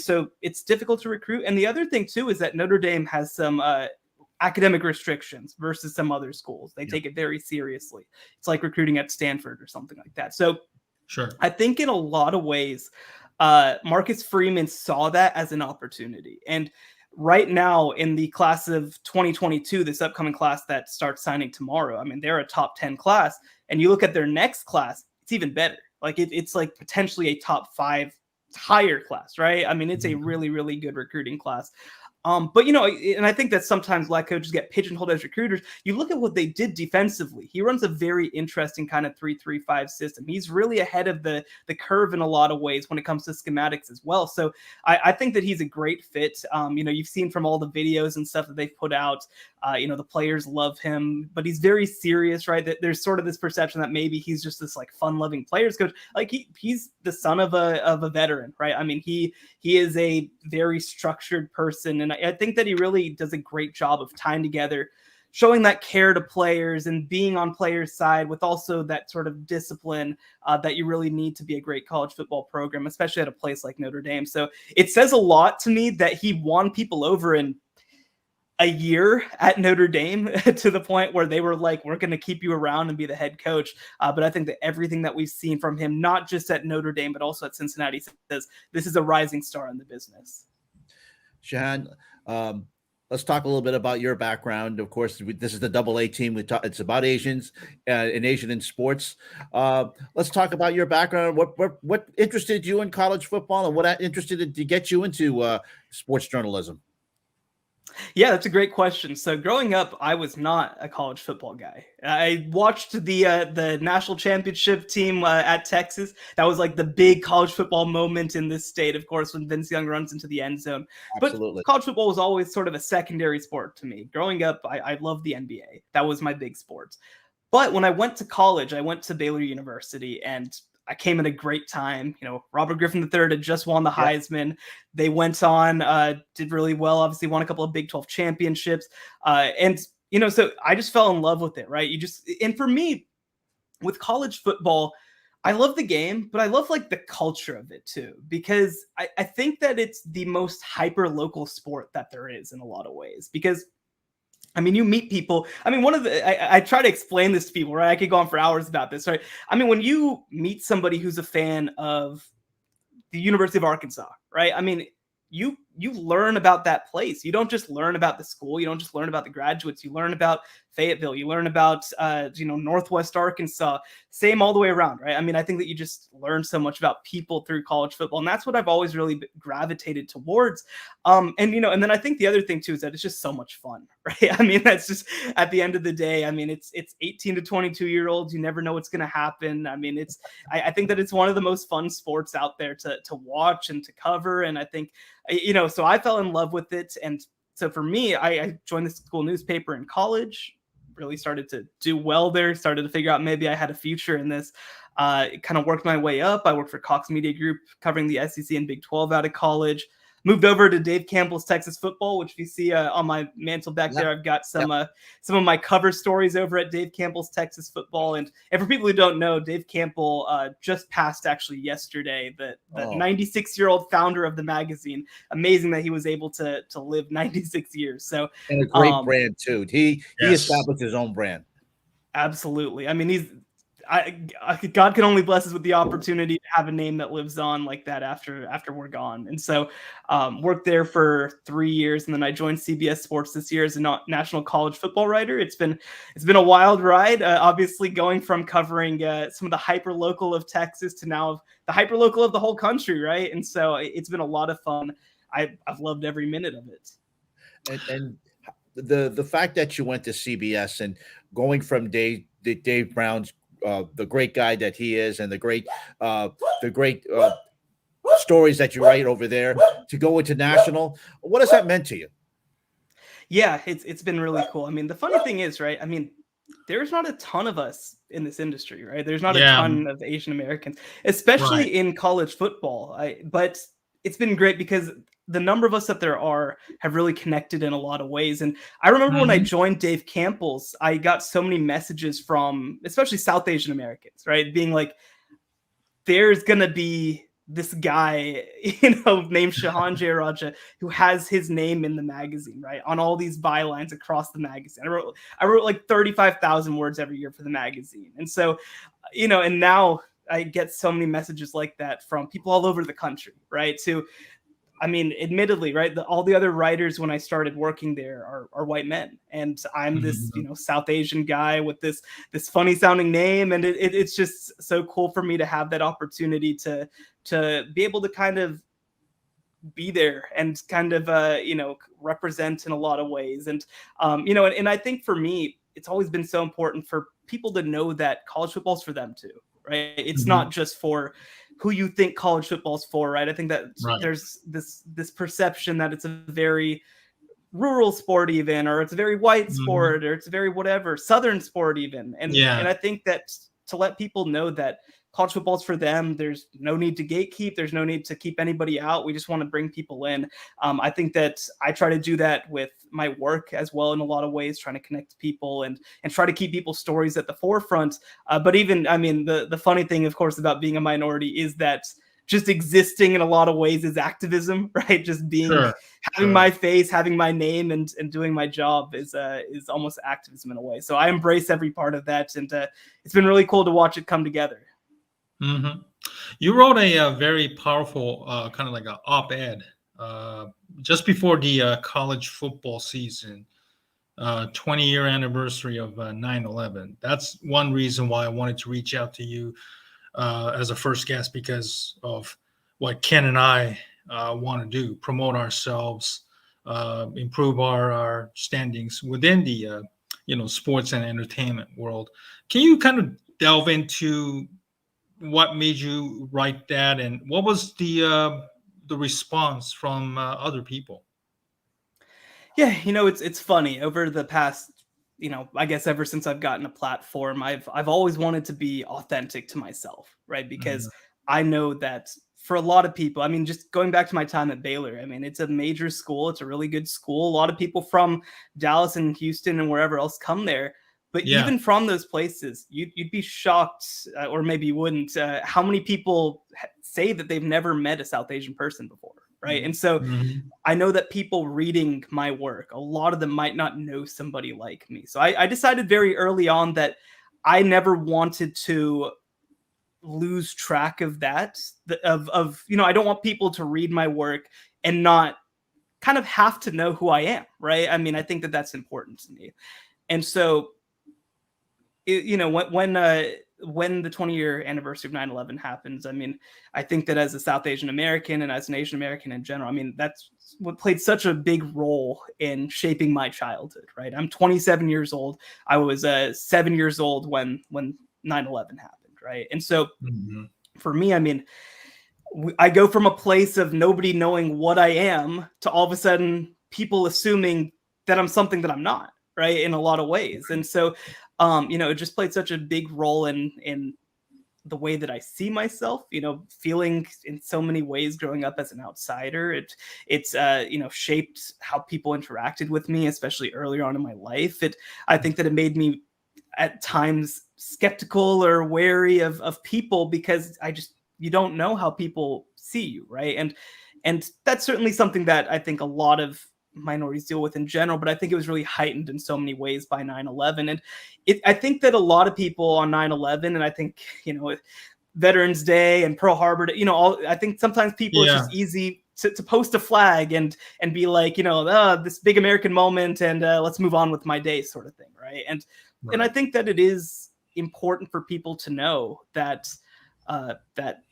so it's difficult to recruit. And the other thing too is that Notre Dame has some academic restrictions versus some other schools. They take it very seriously. It's like recruiting at Stanford or something like that. So sure, I think in a lot of ways, Marcus Freeman saw that as an opportunity. And right now in the class of 2022, this upcoming class that starts signing tomorrow, I mean, they're a top 10 class, and you look at their next class, it's even better. It's like potentially a top 5 higher class, right? I mean, it's a really, really good recruiting class. But and I think that sometimes black coaches get pigeonholed as recruiters. You look at what they did defensively. He runs a very interesting kind of 3-3-5 system. He's really ahead of the curve in a lot of ways when it comes to schematics as well. So I think that he's a great fit. You've seen from all the videos and stuff that they've put out, the players love him, but he's very serious, right? That there's sort of this perception that maybe he's just this fun-loving players coach. He's the son of a veteran, right? I mean, he is a very structured person, and I think that he really does a great job of tying together, showing that care to players and being on players' side with also that sort of discipline that you really need to be a great college football program, especially at a place like Notre Dame. So it says a lot to me that he won people over in a year at Notre Dame to the point where they were like, we're going to keep you around and be the head coach. But I think that everything that we've seen from him, not just at Notre Dame, but also at Cincinnati, says this is a rising star in the business. Shahan, let's talk a little bit about your background. Of course, this is the AA team. It's about Asians and Asian in sports. Let's talk about your background. What interested you in college football, and what interested to get you into sports journalism? Yeah, that's a great question. So growing up, I was not a college football guy. I watched the national championship team at Texas. That was like the big college football moment in this state, of course, when Vince Young runs into the end zone. Absolutely. But college football was always sort of a secondary sport to me. Growing up, I loved the NBA. That was my big sport. But when I went to college, I went to Baylor University, and I came at a great time. Robert Griffin III had just won the Heisman. They went on, did really well, obviously won a couple of Big 12 championships. So I just fell in love with it, right? And for me, with college football, I love the game, but I love the culture of it too, because I think that it's the most hyper local sport that there is in a lot of ways, because I mean, you meet people. I mean, I try to explain this to people, right? I could go on for hours about this, right? I mean, when you meet somebody who's a fan of the University of Arkansas, right? I mean, you you learn about that place. You don't just learn about the school. You don't just learn about the graduates. You learn about Fayetteville. You learn about, Northwest Arkansas. Same all the way around, right? I mean, I think that you just learn so much about people through college football, and that's what I've always really gravitated towards. And then I think the other thing too is that it's just so much fun, right? I mean, that's just at the end of the day. I mean, it's 18 to 22-year-olds. You never know what's going to happen. I mean, I think that it's one of the most fun sports out there to watch and to cover. And I think, so I fell in love with it. And so for me, I joined the school newspaper in college, really started to do well there, started to figure out maybe I had a future in this. Kind of worked my way up. I worked for Cox Media Group covering the SEC and Big 12 out of college. Moved over to Dave Campbell's Texas Football, which if you see on my mantle back there, I've got some of my cover stories over at Dave Campbell's Texas Football. And for people who don't know, Dave Campbell just passed actually yesterday, the 96-year-old founder of the magazine. Amazing that he was able to live 96 years. So, and a great brand too. He established his own brand. Absolutely. I mean, God can only bless us with the opportunity to have a name that lives on like that after we're gone. And so worked there for 3 years, and then I joined CBS Sports this year as a national college football writer. It's been a wild ride, obviously going from covering some of the hyper local of Texas to now the hyper local of the whole country, right? And so it's been a lot of fun. I've loved every minute of it. And the fact that you went to CBS and going from Dave Brown's the great guy that he is, and the great stories that you write over there, to go into national, what has that meant to you? Yeah, it's been really cool. I mean, the funny thing is, right? I mean, there's not a ton of us in this industry, right? There's not a ton of Asian Americans, especially in college football. But it's been great because the number of us that there are have really connected in a lot of ways. And I remember when I joined Dave Campbell's, I got so many messages from especially South Asian Americans, right? Being like, there's going to be this guy, named Shahan Jayaraja, who has his name in the magazine, right? On all these bylines across the magazine. I wrote like 35,000 words every year for the magazine. And so, and now I get so many messages like that from people all over the country, right? I mean, admittedly, right, all the other writers when I started working there are white men, and I'm this, South Asian guy with this funny sounding name, and it's just so cool for me to have that opportunity to be able to kind of be there and kind of represent in a lot of ways, and and I think for me, it's always been so important for people to know that college football's for them too, right? It's not just for who you think college football's for, right? I think that there's this perception that it's a very rural sport even, or it's a very white sport, or it's a very whatever, Southern sport even. And I think that to let people know that college football's for them, there's no need to gatekeep. There's no need to keep anybody out. We just want to bring people in. I think that I try to do that with my work as well in a lot of ways, trying to connect people and try to keep people's stories at the forefront. But even, I mean, the funny thing, of course, about being a minority is that just existing in a lot of ways is activism, right? Just being, having my face, having my name, and doing my job is almost activism in a way. So I embrace every part of that. And it's been really cool to watch it come together. You wrote a very powerful kind of like an op-ed just before the college football season, 20-year anniversary of 9/11. That's one reason why I wanted to reach out to you as a first guest, because of what Ken and I want to do: promote ourselves, improve our standings within the sports and entertainment world. Can you kind of delve into what made you write that, and what was the response from other people? Yeah, it's funny. Over the past, I guess ever since I've gotten a platform, I've always wanted to be authentic to myself, right? Because I know that for a lot of people, I mean, just going back to my time at Baylor, I mean, it's a major school. It's a really good school. A lot of people from Dallas and Houston and wherever else come there. But even from those places, you'd be shocked, or maybe you wouldn't, how many people say that they've never met a South Asian person before, right? And so I know that people reading my work, a lot of them might not know somebody like me. So I decided very early on that I never wanted to lose track of that, I don't want people to read my work and not kind of have to know who I am, right? I mean, I think that that's important to me. And so, when the 20-year anniversary of 9/11 happens, I mean, I think that as a South Asian American and as an Asian American in general, I mean, that's what played such a big role in shaping my childhood, right? I'm 27 years old. I was 7 years old when 9/11 happened, right? And so for me, I mean, I go from a place of nobody knowing what I am to all of a sudden people assuming that I'm something that I'm not, right? In a lot of ways. And so, it just played such a big role in the way that I see myself, feeling in so many ways growing up as an outsider. It's shaped how people interacted with me, especially earlier on in my life. I think that it made me at times skeptical or wary of people because you don't know how people see you, right? And that's certainly something that I think a lot of minorities deal with in general, but I think it was really heightened in so many ways by 9/11. And I think that a lot of people on 9/11, and I think, Veterans Day and Pearl Harbor, I think sometimes people, it's just easy to post a flag and be like, this big American moment and let's move on with my day sort of thing, right? And I think that it is important for people to know that that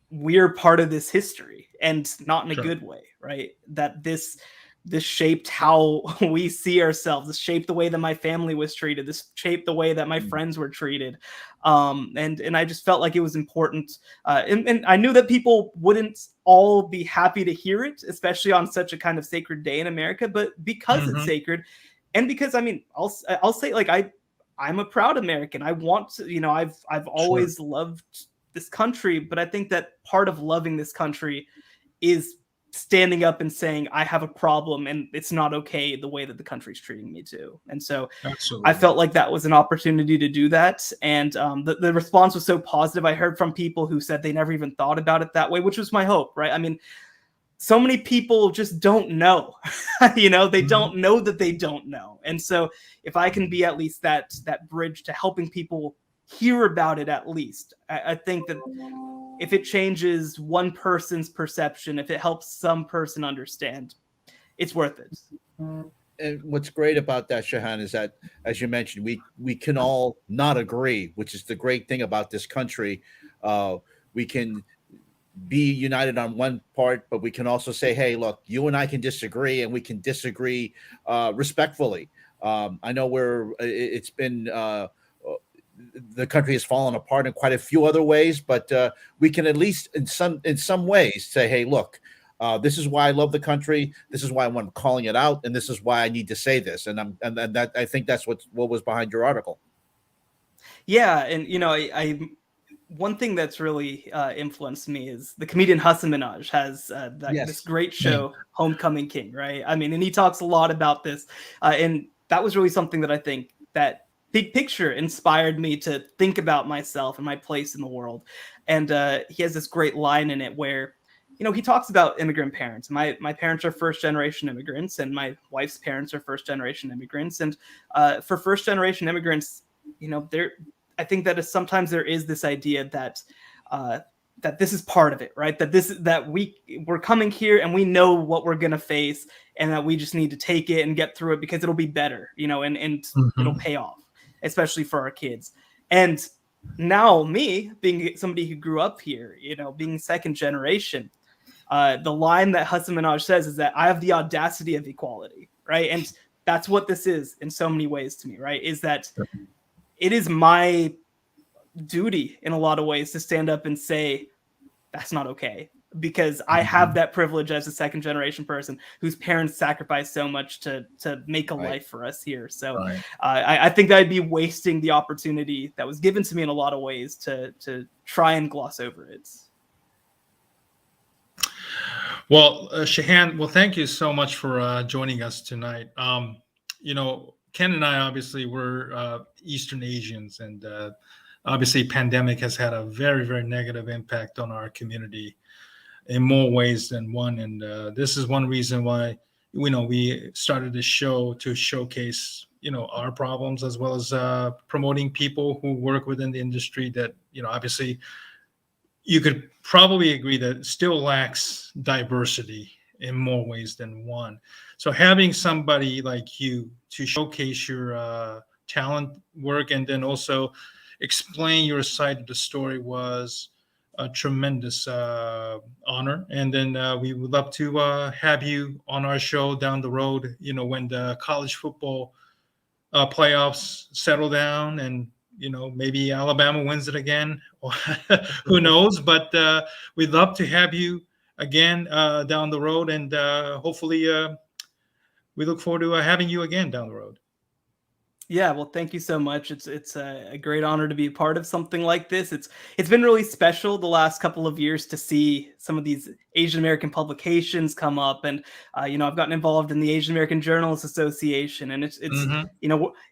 we're part of this history and not in a good way, right? That this shaped how we see ourselves. This shaped the way that my family was treated. This shaped the way that my friends were treated. And I just felt like it was important. And I knew that people wouldn't all be happy to hear it, especially on such a kind of sacred day in America, but because it's sacred and because, I mean, I'll say, like, I'm a proud American. I want to, I've always loved this country, but I think that part of loving this country is standing up and saying, I have a problem and it's not okay the way that the country's treating me too. And so I felt like that was an opportunity to do that. And the response was so positive. I heard from people who said they never even thought about it that way, which was my hope, right? I mean, so many people just don't know, they don't know that they don't know. And so if I can be at least that bridge to helping people hear about it, at least, I think that if it changes one person's perception, if it helps some person understand, it's worth it. And what's great about that, Shahan, is that, as you mentioned, we can all not agree, which is the great thing about this country. We can be united on one part, but we can also say, hey, look, you and I can disagree, and we can disagree respectfully. I know it's been the country has fallen apart in quite a few other ways, but we can at least in some ways say, hey, look, this is why I love the country. This is why I'm calling it out, and this is why I need to say this. And that I think that's what was behind your article. Yeah, and I one thing that's really influenced me is the comedian Hassan Minhaj has this great show, Homecoming King, right? I mean, and he talks a lot about this, and that was really something that I think that big picture inspired me to think about myself and my place in the world. And he has this great line in it where, he talks about immigrant parents. My parents are first generation immigrants, and my wife's parents are first generation immigrants. And for first generation immigrants, I think that sometimes there is this idea that that this is part of it, right? That we're coming here and we know what we're gonna face, and that we just need to take it and get through it because it'll be better, and it'll pay off, especially for our kids. And now, me being somebody who grew up here, being second generation, the line that Hassan Minhaj says is that I have the audacity of equality, right? And that's what this is in so many ways to me, right? Is that it is my duty in a lot of ways to stand up and say, that's not okay. Because I have that privilege as a second generation person whose parents sacrificed so much to make a life for us here. So I think that I'd be wasting the opportunity that was given to me in a lot of ways to try and gloss over it. Well, Shahan, thank you so much for joining us tonight. Ken and I, obviously, we're Eastern Asians, and obviously pandemic has had a very, very negative impact on our community in more ways than one. And this is one reason why, we started this show to showcase, our problems, as well as promoting people who work within the industry that, obviously you could probably agree that still lacks diversity in more ways than one. So having somebody like you to showcase your talent, work, and then also explain your side of the story was a tremendous honor. And then we would love to have you on our show down the road, when the college football playoffs settle down, and maybe Alabama wins it again. Who knows? But we'd love to have you again down the road, and hopefully we look forward to having you again down the road. Yeah, well, thank you so much. It's a great honor to be a part of something like this. It's been really special the last couple of years to see some of these Asian American publications come up, and I've gotten involved in the Asian American Journalists Association, and it's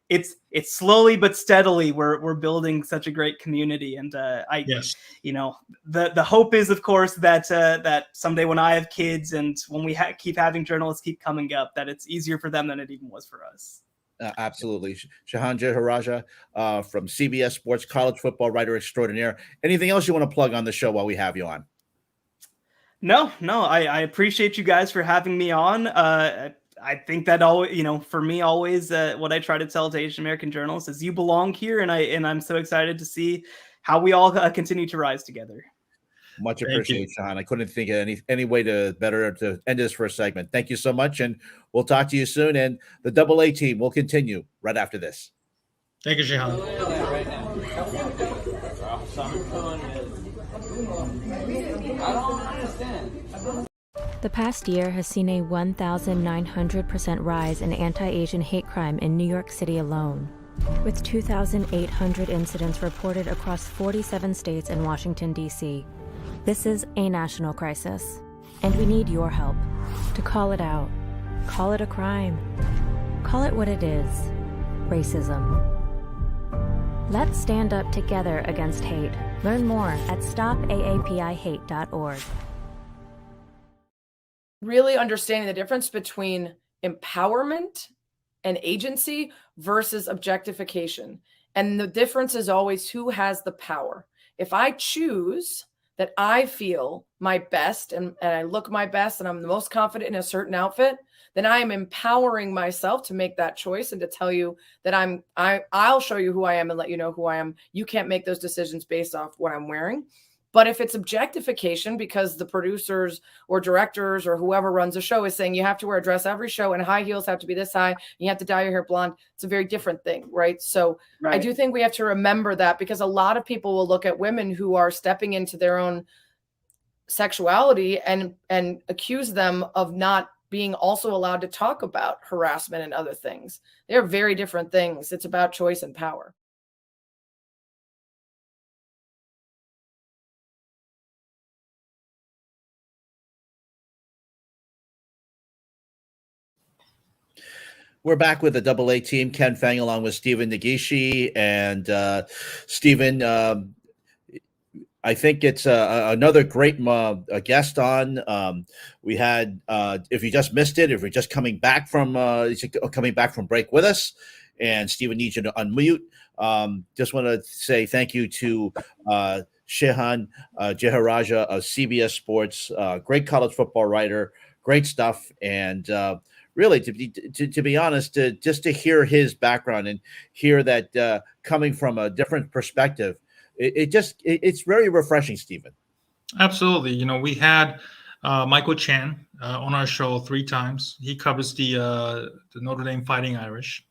it's slowly but steadily we're building such a great community, and Yes. The hope is, of course, that that someday when I have kids and when we keep having journalists keep coming up, that it's easier for them than it even was for us. Absolutely. Shehan Jeharaja from CBS Sports, college football writer extraordinaire. Anything else you want to plug on the show while we have you on? No, I appreciate you guys for having me on. I think that always, for me, always what I try to tell to Asian American journalists is you belong here, and I'm so excited to see how we all continue to rise together. Much appreciated, Sean. I couldn't think of any way better to end this first segment. Thank you so much, and we'll talk to you soon. And the AA team will continue right after this. Thank you, Shehan. The past year has seen a 1,900% rise in anti-Asian hate crime in New York City alone, with 2,800 incidents reported across 47 states and Washington, D.C. This is a national crisis, and we need your help to call it out. Call it a crime. Call it what it is: racism. Let's stand up together against hate. Learn more at stopaapihate.org. Really understanding the difference between empowerment and agency versus objectification. And the difference is always who has the power. If I choose that I feel my best and I look my best and I'm the most confident in a certain outfit, then I am empowering myself to make that choice and to tell you that I'll show you who I am and let you know who I am. You can't make those decisions based off what I'm wearing. But if it's objectification because the producers or directors or whoever runs a show is saying you have to wear a dress every show and high heels have to be this high, and you have to dye your hair blonde, it's a very different thing, right? So right. I do think we have to remember that, because a lot of people will look at women who are stepping into their own sexuality and accuse them of not being also allowed to talk about harassment and other things. They're very different things. It's about choice and power. We're back with the AA team, Ken Fang, along with Stephen Nagishi. And Stephen, I think it's another great guest on. We had, if you just missed it, if you're just coming back from break with us, and Stephen needs you to unmute, just want to say thank you to Shehan Jeharaja of CBS Sports, great college football writer, great stuff, and really, to be honest, just to hear his background and hear that coming from a different perspective, it's very refreshing, Stephen. Absolutely. We had Michael Chan on our show 3 times. He covers the Notre Dame Fighting Irish,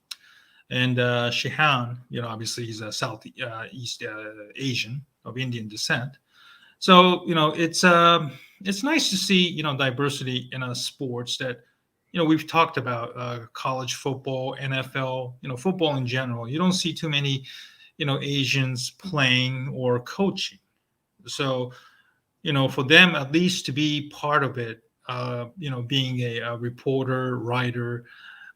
and Shehan, obviously he's a Southeast Asian of Indian descent. So it's nice to see diversity in sports that. We've talked about college football, NFL, football in general. You don't see too many, Asians playing or coaching. So, for them at least to be part of it, being a reporter, writer,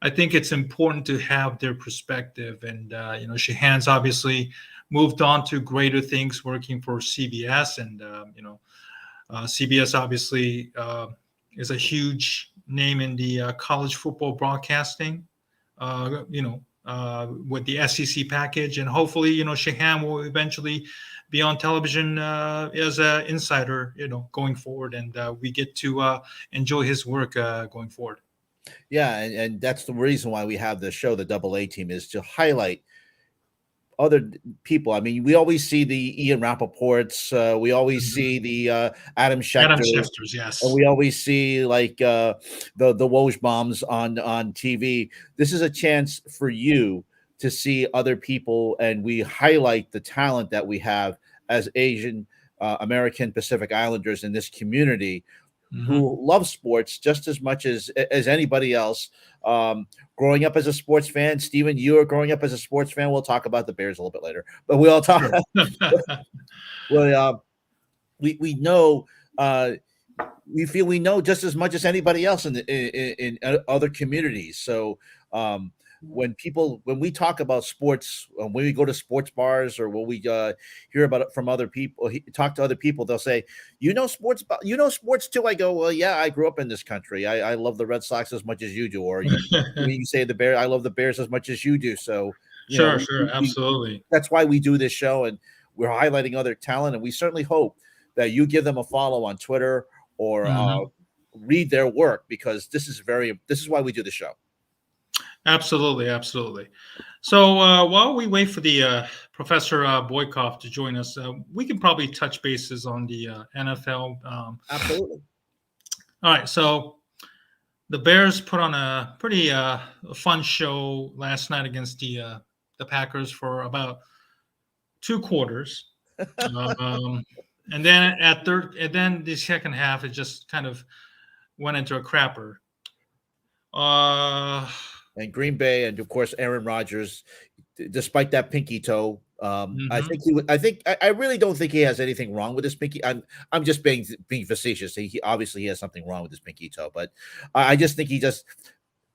I think it's important to have their perspective. And, Shehan's obviously moved on to greater things working for CBS. And, CBS obviously is a huge name in the college football broadcasting, with the SEC package. And hopefully, Shehan will eventually be on television as an insider, going forward, and we get to enjoy his work going forward. Yeah, and that's the reason why we have the show, the Double A Team, is to highlight other people. I mean, we always see the Ian Rappaports, we always see the Adam Adam Schechter, Schefter's, yes. and we always see like the Woj bombs on TV. This is a chance for you to see other people, and we highlight the talent that we have as Asian American Pacific Islanders in this community who love sports just as much as anybody else. Growing up as a sports fan, Stephen, you are growing up as a sports fan. We'll talk about the Bears a little bit later, but we all talk. Well, we know. We feel we know just as much as anybody else in other communities. So when we talk about sports, when we go to sports bars, or when we hear about it from other people, talk to other people, they'll say, sports too. I go, well, yeah, I grew up in this country. I love the Red Sox as much as you do. Or you say the Bears, I love the Bears as much as you do. So sure, absolutely. That's why we do this show, and we're highlighting other talent, and we certainly hope that you give them a follow on Twitter or read their work, because this is why we do the show. Absolutely. So while we wait for the Professor Boykov to join us, we can probably touch bases on the NFL. Absolutely. All right. So the Bears put on a pretty fun show last night against the Packers for about 2 quarters. And then then the second half, it just kind of went into a crapper. And Green Bay, and of course Aaron Rodgers, despite that pinky toe, I really don't think he has anything wrong with his pinky. I'm just being facetious. He obviously has something wrong with his pinky toe, but I just think he just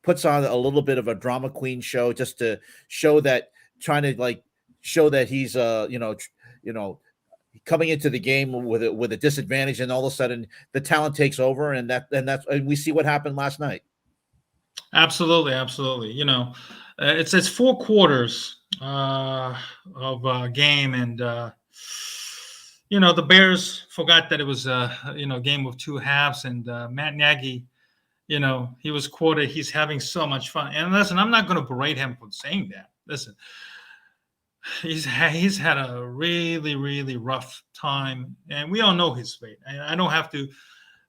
puts on a little bit of a drama queen show just to show that, trying to show that he's coming into the game with a disadvantage, and all of a sudden the talent takes over, and we see what happened last night. Absolutely. It's 4 quarters of a game, and the Bears forgot that it was a game of 2 halves, and Matt Nagy, he was quoted, he's having so much fun. And listen, I'm not going to berate him for saying that. Listen, he's had a really, really rough time, and we all know his fate. And I don't have to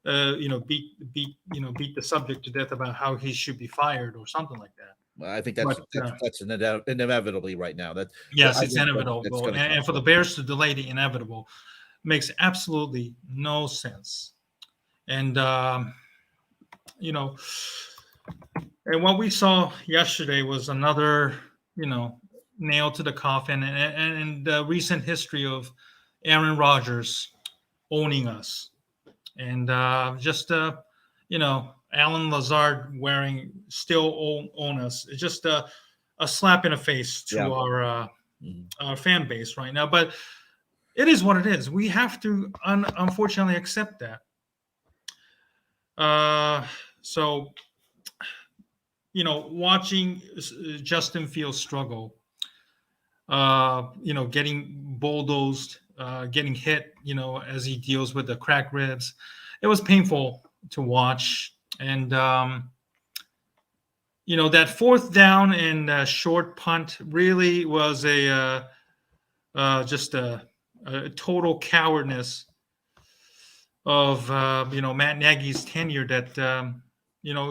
beat the subject to death about how he should be fired or something like that. Well, I think that's inevitably right now. Yes, it's inevitable. And for the Bears to delay the inevitable makes absolutely no sense. And and what we saw yesterday was another nail to the coffin, and the recent history of Aaron Rodgers owning us. And Alan Lazard still own us. It's just a slap in the face to our fan base right now. But it is what it is. We have to unfortunately accept that. So watching Justin Fields struggle, getting bulldozed, getting hit, as he deals with the cracked ribs. It was painful to watch. And, that 4th down and short punt really was just a total cowardness of, Matt Nagy's tenure that,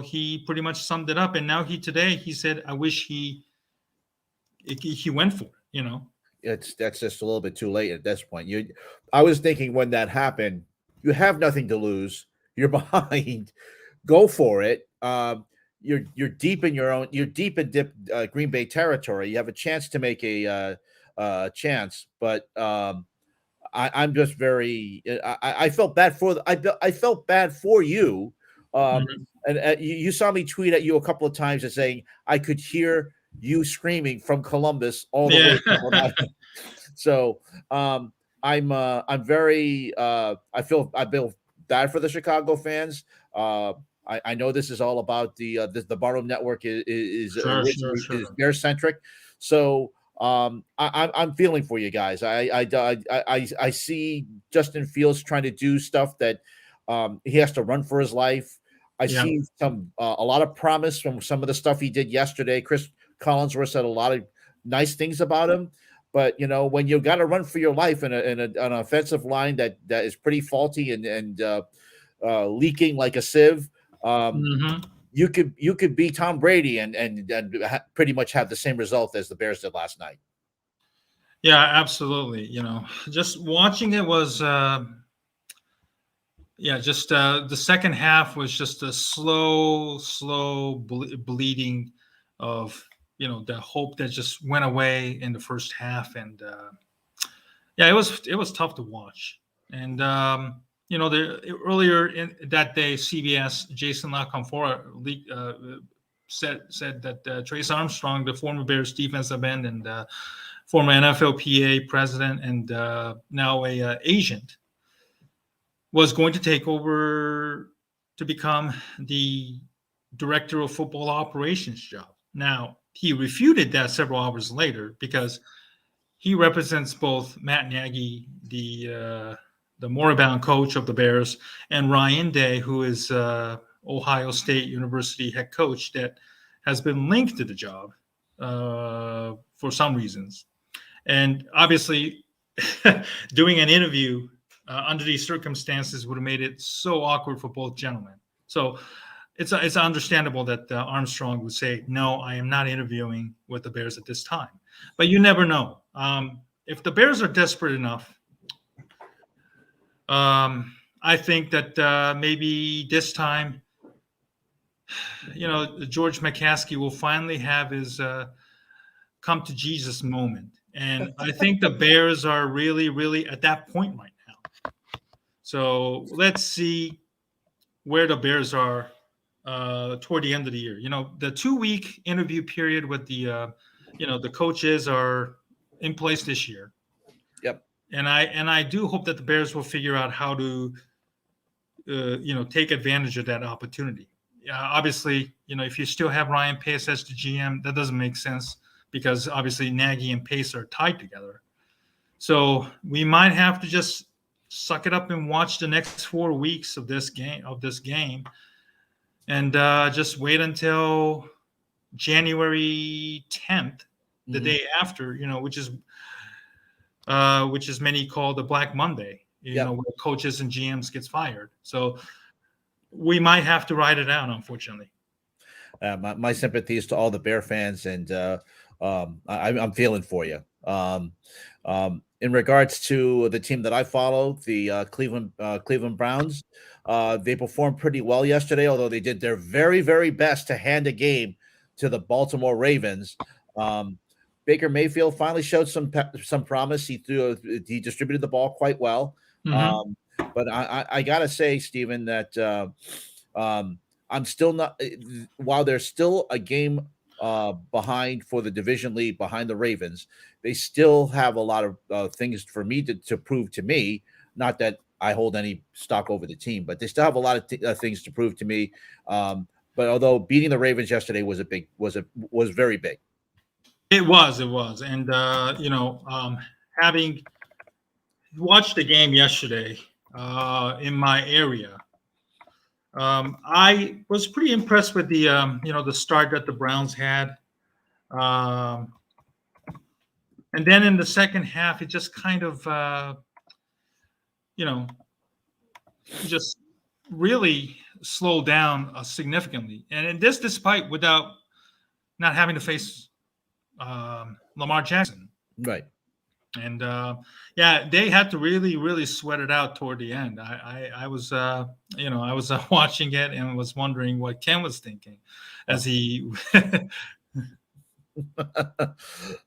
he pretty much summed it up. And now he said, I wish he went for it, That's just a little bit too late at this point. I was thinking when that happened, you have nothing to lose. You're behind. Go for it. You're deep in Green Bay territory. You have a chance to make a chance, but I'm just very. I felt bad for I felt bad for you. And you saw me tweet at you a couple of times and saying I could hear you screaming from Columbus all the way. So I'm very I feel bad for the Chicago fans. I know this is all about the Barroom Network is Bear centric. So I'm feeling for you guys. I see Justin Fields trying to do stuff that he has to run for his life. I Yeah. see a lot of promise from some of the stuff he did yesterday. Chris Collinsworth said a lot of nice things about him, but when you got to run for your life in an offensive line that is pretty faulty and leaking like a sieve. Mm-hmm. You could be Tom Brady and pretty much have the same result as the Bears did last night. Yeah, absolutely. Just watching it was, just the second half was just a slow bleeding of, the hope that just went away in the first half. And it was tough to watch. And, earlier in that day, CBS, Jason LaConfora said that Trace Armstrong, the former Bears defensive end and former NFLPA president and now a agent, was going to take over to become the director of football operations job. Now, he refuted that several hours later because he represents both Matt Nagy, the moribund coach of the Bears, and Ryan Day, who is Ohio State University head coach that has been linked to the job for some reasons. And obviously, doing an interview under these circumstances would have made it so awkward for both gentlemen. So it's understandable that Armstrong would say, no, I am not interviewing with the Bears at this time. But you never know. If the Bears are desperate enough, I think that maybe this time, George McCaskey will finally have his come to Jesus moment. And I think the Bears are really, really at that point right now. So let's see where the Bears are toward the end of the year. The 2-week interview period with the coaches are in place this year. Yep. And I do hope that the Bears will figure out how to, take advantage of that opportunity. Obviously, if you still have Ryan Pace as the GM, that doesn't make sense because obviously Nagy and Pace are tied together. So we might have to just suck it up and watch the next 4 weeks of this game, and just wait until January 10th, the day after, which is many call the Black Monday, where coaches and GMs gets fired. So we might have to ride it out, unfortunately. My sympathies to all the Bear fans, and I'm feeling for you. In regards to the team that I follow, the Cleveland Browns, they performed pretty well yesterday, although they did their very, very best to hand a game to the Baltimore Ravens. Baker Mayfield finally showed some promise. He distributed the ball quite well. Mm-hmm. But I gotta say, Stephen, that I'm still not. While there's still a game behind for the division lead behind the Ravens, they still have a lot of things for me to prove to me. Not that I hold any stock over the team, but they still have a lot of things to prove to me. But although beating the Ravens yesterday was very big. It was, and having watched the game yesterday in my area, I was pretty impressed with the the start that the Browns had, and then in the second half, it just kind of just really slowed down significantly, and this despite without not having to face Lamar Jackson. Right. And they had to really, really sweat it out toward the end. I was, I was watching it and was wondering what Ken was thinking as he.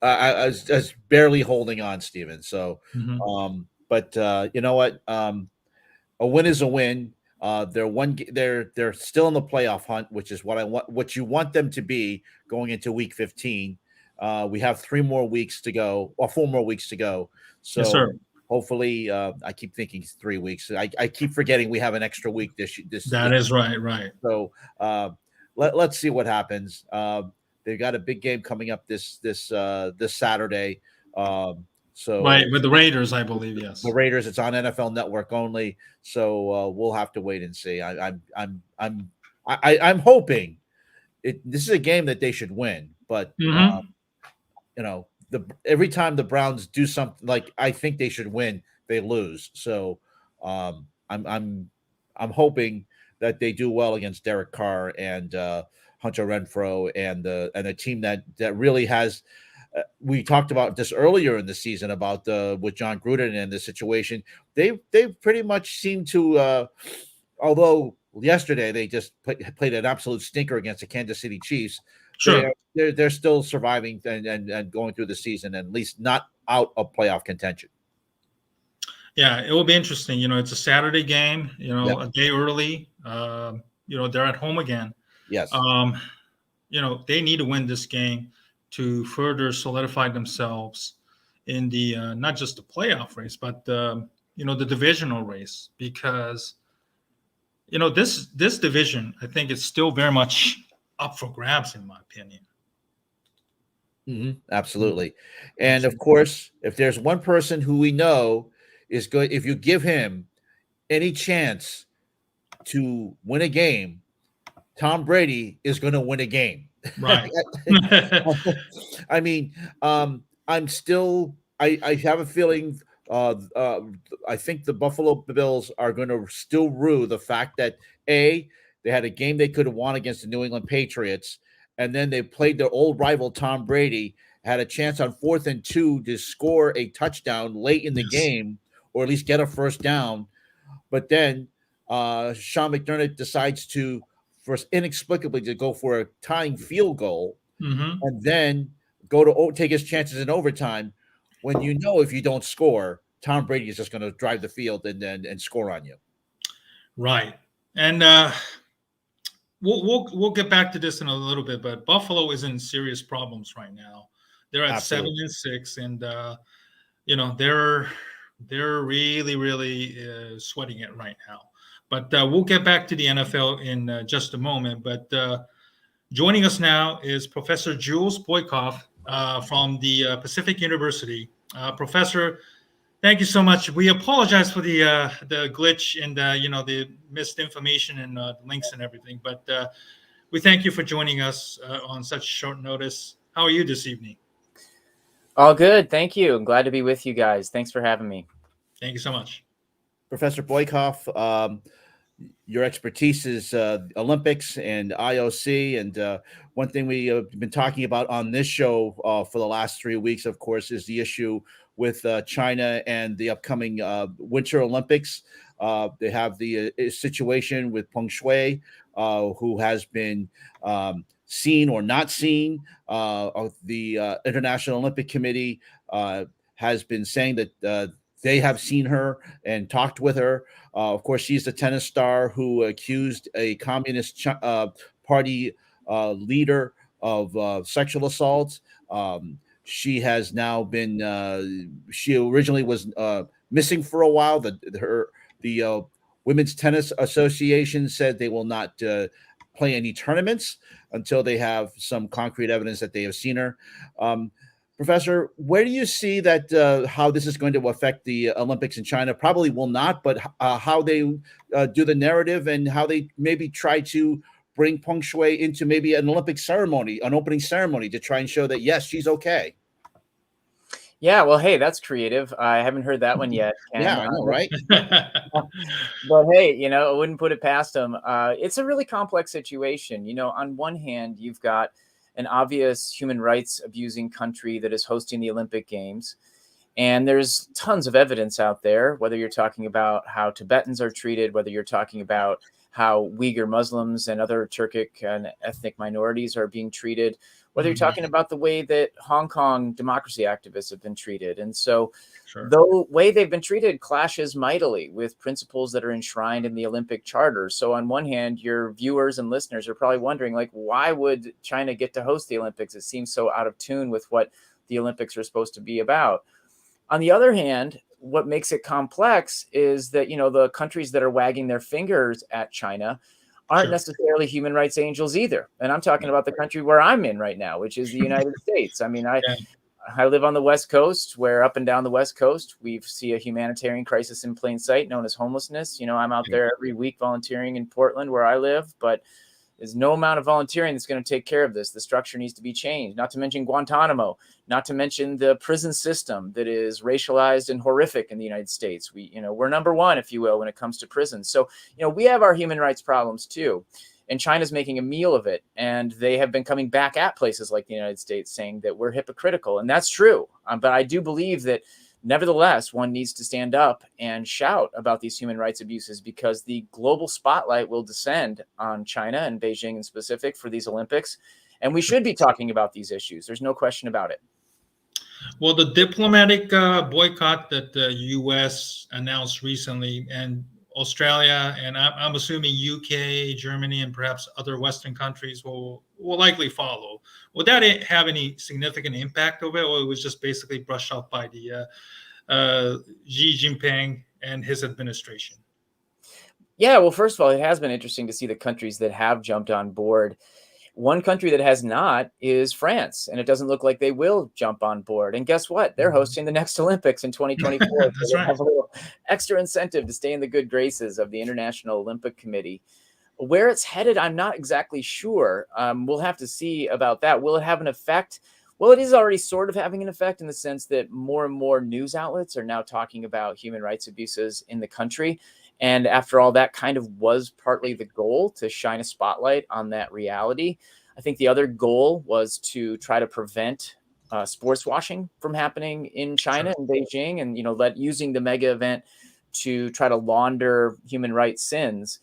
I was barely holding on, Steven. So, but you know what? A win is a win. They're still in the playoff hunt, which is what you want them to be going into week 15. We have 4 more weeks to go. So yes, sir. Hopefully, I keep thinking 3 weeks. I keep forgetting we have an extra week this. That is right. So let's see what happens. They've got a big game coming up this Saturday. So Right, with the Raiders, I believe, yes. the Raiders, it's on NFL Network only. So we'll have to wait and see. I'm hoping this is a game that they should win, but every time the Browns do something like I think they should win, they lose. So I'm hoping that they do well against Derek Carr and Hunter Renfrow and a team that really has. We talked about this earlier in the season about with John Gruden and the situation. They pretty much seem to, although yesterday they just played an absolute stinker against the Kansas City Chiefs. Sure. They're still surviving and going through the season, and at least not out of playoff contention. Yeah, it will be interesting. It's a Saturday game, a day early. They're at home again. Yes. They need to win this game to further solidify themselves in the not just the playoff race, but the divisional race, because this division, I think, is still very much up for grabs, in my opinion. Mm-hmm. Absolutely. And of course, if there's one person who we know is good, if you give him any chance to win a game, Tom Brady is going to win a game. Right. I mean, I have a feeling I think the Buffalo Bills are going to still rue the fact that they had a game they could have won against the New England Patriots, and then they played their old rival Tom Brady, had a chance on 4th and 2 to score a touchdown late in the game, or at least get a first down. But then Sean McDermott decides to inexplicably to go for a tying field goal, and then go to take his chances in overtime. When if you don't score, Tom Brady is just going to drive the field and score on you. Right. And we'll get back to this in a little bit, but Buffalo is in serious problems right now. They're at 7-6, and they're really, really sweating it right now. But we'll get back to the NFL in just a moment. But joining us now is Professor Jules Boykov from the Pacific University. Professor, thank you so much. We apologize for the glitch and the missed information and links and everything. But we thank you for joining us on such short notice. How are you this evening? All good. Thank you. I'm glad to be with you guys. Thanks for having me. Thank you so much. Professor Boykov, your expertise is Olympics and IOC. And one thing we've been talking about on this show for the last 3 weeks, of course, is the issue with China and the upcoming Winter Olympics. They have the situation with Peng Shuai, who has been seen or not seen. The International Olympic Committee has been saying that they have seen her and talked with her. Of course, she's the tennis star who accused a Communist Party leader of sexual assault. She has now been. She originally was missing for a while. The Women's Tennis Association said they will not play any tournaments until they have some concrete evidence that they have seen her. Professor, where do you see that how this is going to affect the Olympics in China? Probably will not, but how they do the narrative and how they maybe try to bring Peng Shuai into maybe an Olympic ceremony, an opening ceremony, to try and show that, yes, she's okay. Yeah, well, hey, that's creative. I haven't heard that one yet. Yeah, I know, right? But hey, I wouldn't put it past them. It's a really complex situation. On one hand, you've got an obvious human rights abusing country that is hosting the Olympic Games. And there's tons of evidence out there, whether you're talking about how Tibetans are treated, whether you're talking about how Uyghur Muslims and other Turkic and ethnic minorities are being treated, whether you're talking about the way that Hong Kong democracy activists have been treated. And so the way they've been treated clashes mightily with principles that are enshrined in the Olympic Charter. So on one hand, your viewers and listeners are probably wondering, why would China get to host the Olympics? It seems so out of tune with what the Olympics are supposed to be about. On the other hand, what makes it complex is that, the countries that are wagging their fingers at China aren't Sure. necessarily human rights angels either. And I'm talking about the country where I'm in right now, which is the United States. I mean, Yeah. I live on the West Coast, where up and down the West Coast, we see a humanitarian crisis in plain sight known as homelessness. You know, I'm out there every week volunteering in Portland where I live, but there's no amount of volunteering that's going to take care of this. The structure needs to be changed, not to mention Guantanamo, not to mention the prison system that is racialized and horrific in the United States. We're number one, if you will, when it comes to prisons. So, we have our human rights problems too. And China's making a meal of it. And they have been coming back at places like the United States saying that we're hypocritical. And that's true. But I do believe that nevertheless, one needs to stand up and shout about these human rights abuses, because the global spotlight will descend on China and Beijing in specific for these Olympics. And we should be talking about these issues. There's no question about it. Well, the diplomatic boycott that the U.S. announced recently, and Australia, and I'm assuming UK, Germany, and perhaps other Western countries will likely follow. Would that have any significant impact over it, or it was just basically brushed off by the Xi Jinping and his administration? Yeah, well, first of all, it has been interesting to see the countries that have jumped on board. One country that has not is France, and it doesn't look like they will jump on board. And guess what? They're hosting the next Olympics in 2024. That's so they right. have a little extra incentive to stay in the good graces of the International Olympic Committee. Where it's headed, I'm not exactly sure. We'll have to see about that. Will it have an effect? Well, it is already sort of having an effect in the sense that more and more news outlets are now talking about human rights abuses in the country. And after all, that kind of was partly the goal, to shine a spotlight on that reality. I think the other goal was to try to prevent sports washing from happening in China and Beijing, and using the mega event to try to launder human rights sins.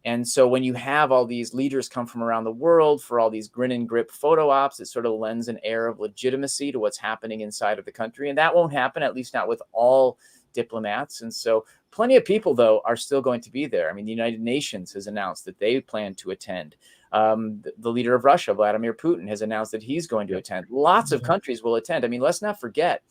And so when you have all these leaders come from around the world for all these grin and grip photo ops, it sort of lends an air of legitimacy to what's happening inside of the country. And that won't happen, at least not with all diplomats. And so plenty of people, though, are still going to be there. I mean, the United Nations has announced that they plan to attend. The leader of Russia, Vladimir Putin, has announced that he's going to attend. Lots of countries will attend. I mean, let's not forget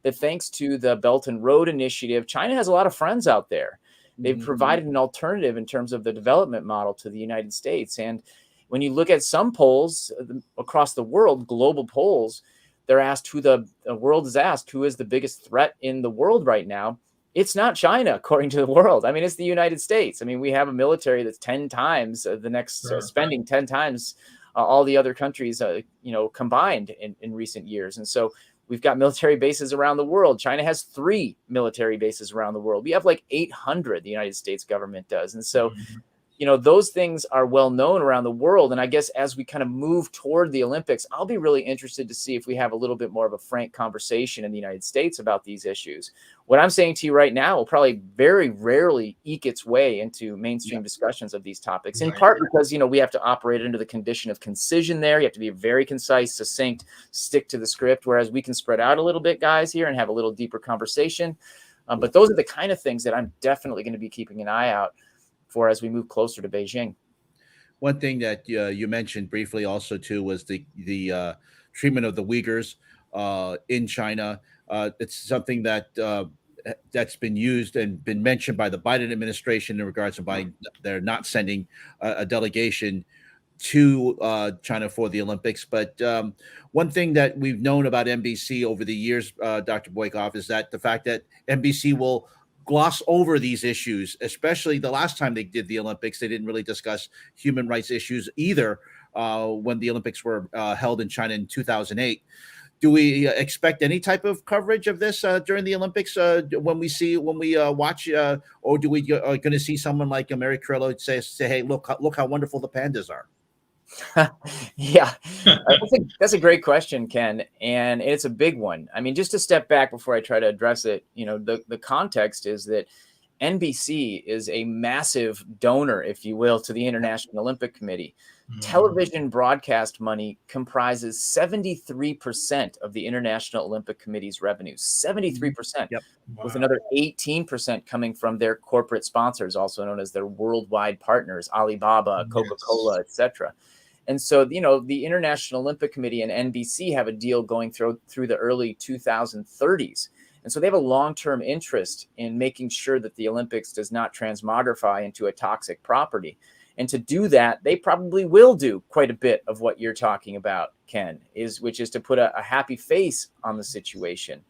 that thanks to the Belt and Road Initiative, China has a lot of friends out there. They've provided an alternative in terms of the development model to the United States. And when you look at some polls across the world, global polls, they're asked the world is asked who is the biggest threat in the world right now. It's not China, according to the world. I mean, it's the United States. I mean, we have a military that's 10 times spending 10 times all the other countries, combined in recent years. And so we've got military bases around the world. China has 3 military bases around the world. We have like 800, the United States government does. And so, those things are well known around the world. And I guess as we kind of move toward the Olympics, I'll be really interested to see if we have a little bit more of a frank conversation in the United States about these issues. What I'm saying to you right now will probably very rarely eke its way into mainstream discussions of these topics, in part because, we have to operate under the condition of concision there. You have to be very concise, succinct, stick to the script, whereas we can spread out a little bit, guys, here and have a little deeper conversation. But those are the kind of things that I'm definitely going to be keeping an eye out for as we move closer to Beijing. One thing that you mentioned briefly also too was the treatment of the Uyghurs in China. It's something that that's been used and been mentioned by the Biden administration in regards to by they're not sending a delegation to China for the Olympics. But one thing that we've known about NBC over the years, Dr. Boykov, is that the fact that NBC will gloss over these issues, especially the last time they did the Olympics. They didn't really discuss human rights issues either when the Olympics were held in China in 2008. Do we expect any type of coverage of this during the Olympics when we watch, or do we going to see someone like Mary Carroll say, hey, look how wonderful the pandas are? Yeah, that's a great question, Ken, and it's a big one. I mean, just to step back before I try to address it, the context is that NBC is a massive donor, if you will, to the International Olympic Committee. Television broadcast money comprises 73% of the International Olympic Committee's revenues, 73%, with another 18% coming from their corporate sponsors, also known as their worldwide partners, Alibaba, Coca-Cola, etc. And so, the International Olympic Committee and NBC have a deal going through the early 2030s. And so they have a long-term interest in making sure that the Olympics does not transmogrify into a toxic property. And to do that, they probably will do quite a bit of what you're talking about, Ken, which is to put a happy face on the situation.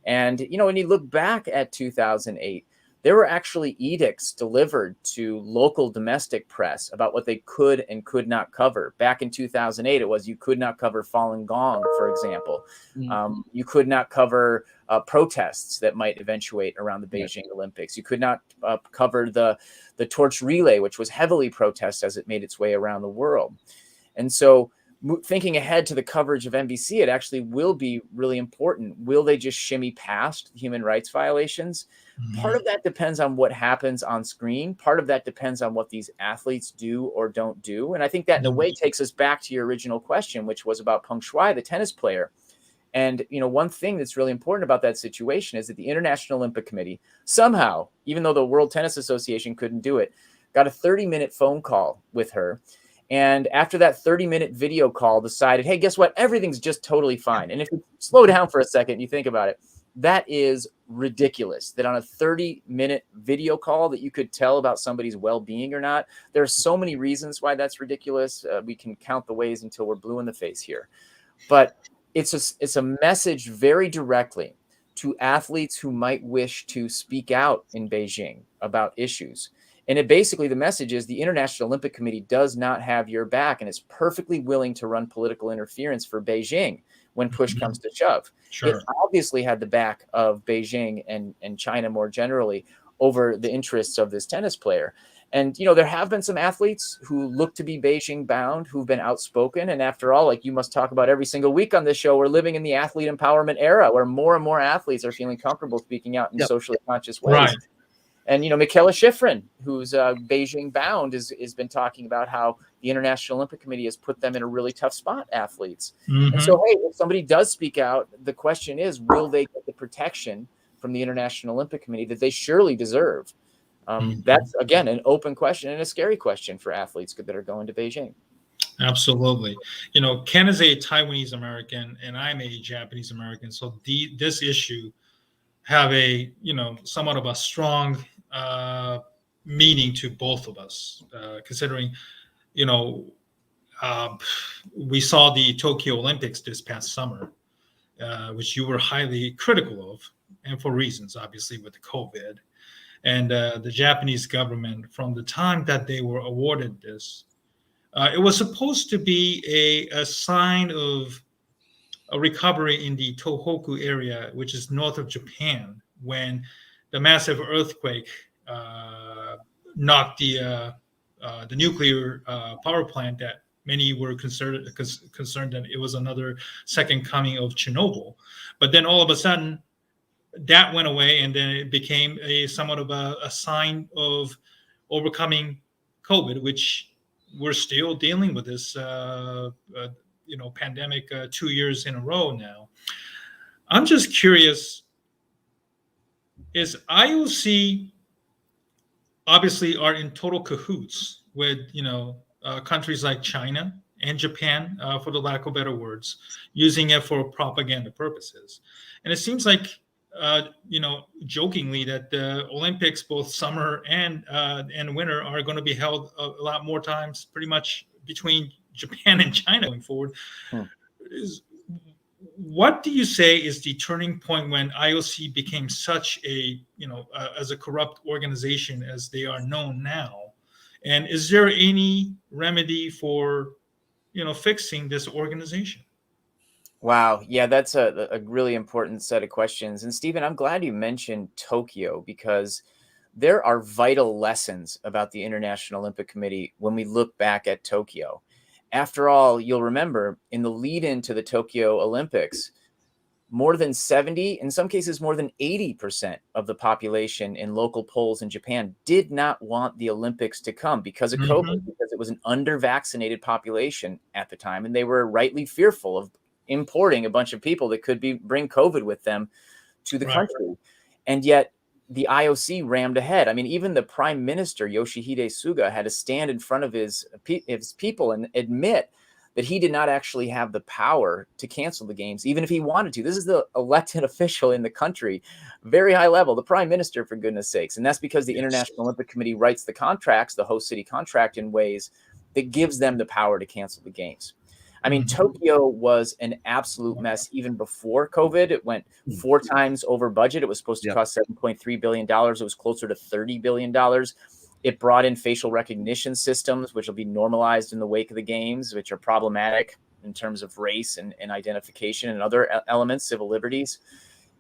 And, when you look back at 2008, there were actually edicts delivered to local domestic press about what they could and could not cover. Back in 2008, it was you could not cover Falun Gong, for example. You could not cover protests that might eventuate around the Beijing Olympics. You could not cover the torch relay, which was heavily protested as it made its way around the world. And so thinking ahead to the coverage of NBC, it actually will be really important. Will they just shimmy past human rights violations? Part of that depends on what happens on screen. Part of that depends on what these athletes do or don't do. And I think that in a way takes us back to your original question, which was about Peng Shuai, the tennis player. And, one thing that's really important about that situation is that the International Olympic Committee somehow, even though the World Tennis Association couldn't do it, got a 30-minute phone call with her. And after that 30-minute video call decided, hey, guess what? Everything's just totally fine. And if you slow down for a second, you think about it, that is ridiculous that on a 30-minute video call that you could tell about somebody's well-being or not. There are so many reasons why that's ridiculous. We can count the ways until we're blue in the face here. But it's a message very directly to athletes who might wish to speak out in Beijing about issues. And the message is the International Olympic Committee does not have your back, and it's perfectly willing to run political interference for Beijing when push comes to shove. It obviously had the back of Beijing and China more generally over the interests of this tennis player. And, there have been some athletes who look to be Beijing bound, who've been outspoken. And after all, like you must talk about every single week on this show, we're living in the athlete empowerment era where more and more athletes are feeling comfortable speaking out in socially conscious ways. Right. And, Michaela Schifrin, who's Beijing bound, has been talking about how the International Olympic Committee has put them in a really tough spot, athletes. And so, hey, if somebody does speak out, the question is, will they get the protection from the International Olympic Committee that they surely deserve? That's, again, an open question and a scary question for athletes that are going to Beijing. Absolutely. Ken is a Taiwanese American and I'm a Japanese American. So this issue have a, somewhat of a strong meaning to both of us, considering, we saw the Tokyo Olympics this past summer, which you were highly critical of, and for reasons, obviously, with the COVID. And the Japanese government, from the time that they were awarded this, it was supposed to be a sign of a recovery in the Tohoku area, which is north of Japan, when the massive earthquake knocked the nuclear power plant that many were concerned that it was another second coming of Chernobyl. But then all of a sudden, that went away, and then it became somewhat of a sign of overcoming COVID, which we're still dealing with this pandemic 2 years in a row now. I'm just curious, is IOC obviously are in total cahoots with countries like China and Japan, for the lack of better words, using it for propaganda purposes? And it seems like jokingly that the Olympics, both summer and winter, are going to be held a lot more times, pretty much between Japan and China going forward. What do you say is the turning point when IOC became such a, as a corrupt organization as they are known now? And is there any remedy for, fixing this organization? Wow. Yeah, that's a really important set of questions. And Stephen, I'm glad you mentioned Tokyo, because there are vital lessons about the International Olympic Committee when we look back at Tokyo. After all, you'll remember in the lead into the Tokyo Olympics, more than 70, in some cases more than 80% of the population in local polls in Japan did not want the Olympics to come because of COVID, because it was an under-vaccinated population at the time. And they were rightly fearful of importing a bunch of people that could bring COVID with them to the country. And yet the IOC rammed ahead. I mean, even the Prime Minister, Yoshihide Suga, had to stand in front of his people and admit that he did not actually have the power to cancel the games, even if he wanted to. This is the elected official in the country, very high level, the prime minister, for goodness sakes. And that's because the International Olympic Committee writes the contracts, the host city contract, in ways that gives them the power to cancel the games. I mean, Tokyo was an absolute mess even before COVID. It went 4 times over budget. It was supposed to cost $7.3 billion. It was closer to $30 billion. It brought in facial recognition systems, which will be normalized in the wake of the games, which are problematic in terms of race and identification and other elements, civil liberties.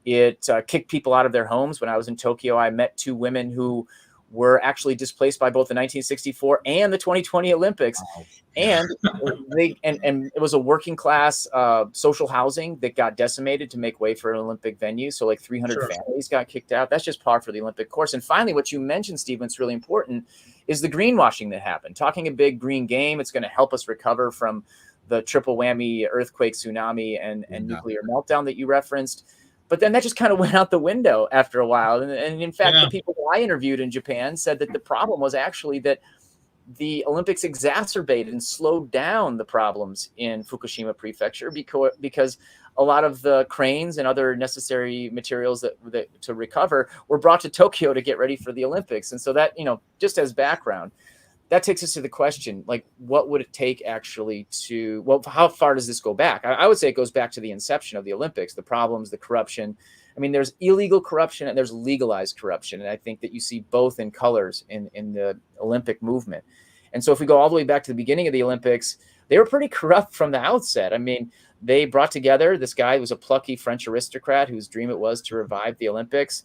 It kicked people out of their homes. When I was in Tokyo, I met 2 women who were actually displaced by both the 1964 and the 2020 Olympics. Wow. And it was a working class social housing that got decimated to make way for an Olympic venue. So like 300 families got kicked out. That's just par for the Olympic course. And finally, what you mentioned, Steve, what's really important is the greenwashing that happened. Talking a big green game, it's going to help us recover from the triple whammy earthquake, tsunami, and nuclear meltdown that you referenced. But then that just kind of went out the window after a while. And in fact, the people that I interviewed in Japan said that the problem was actually that the Olympics exacerbated and slowed down the problems in Fukushima Prefecture because a lot of the cranes and other necessary materials that to recover were brought to Tokyo to get ready for the Olympics. And so that, just as background, that takes us to the question, like, what would it take actually how far does this go back? I would say it goes back to the inception of the Olympics, the problems, the corruption. I mean, there's illegal corruption and there's legalized corruption. And I think that you see both in colors in the Olympic movement. And so if we go all the way back to the beginning of the Olympics, they were pretty corrupt from the outset. I mean, they brought together this guy who was a plucky French aristocrat whose dream it was to revive the Olympics,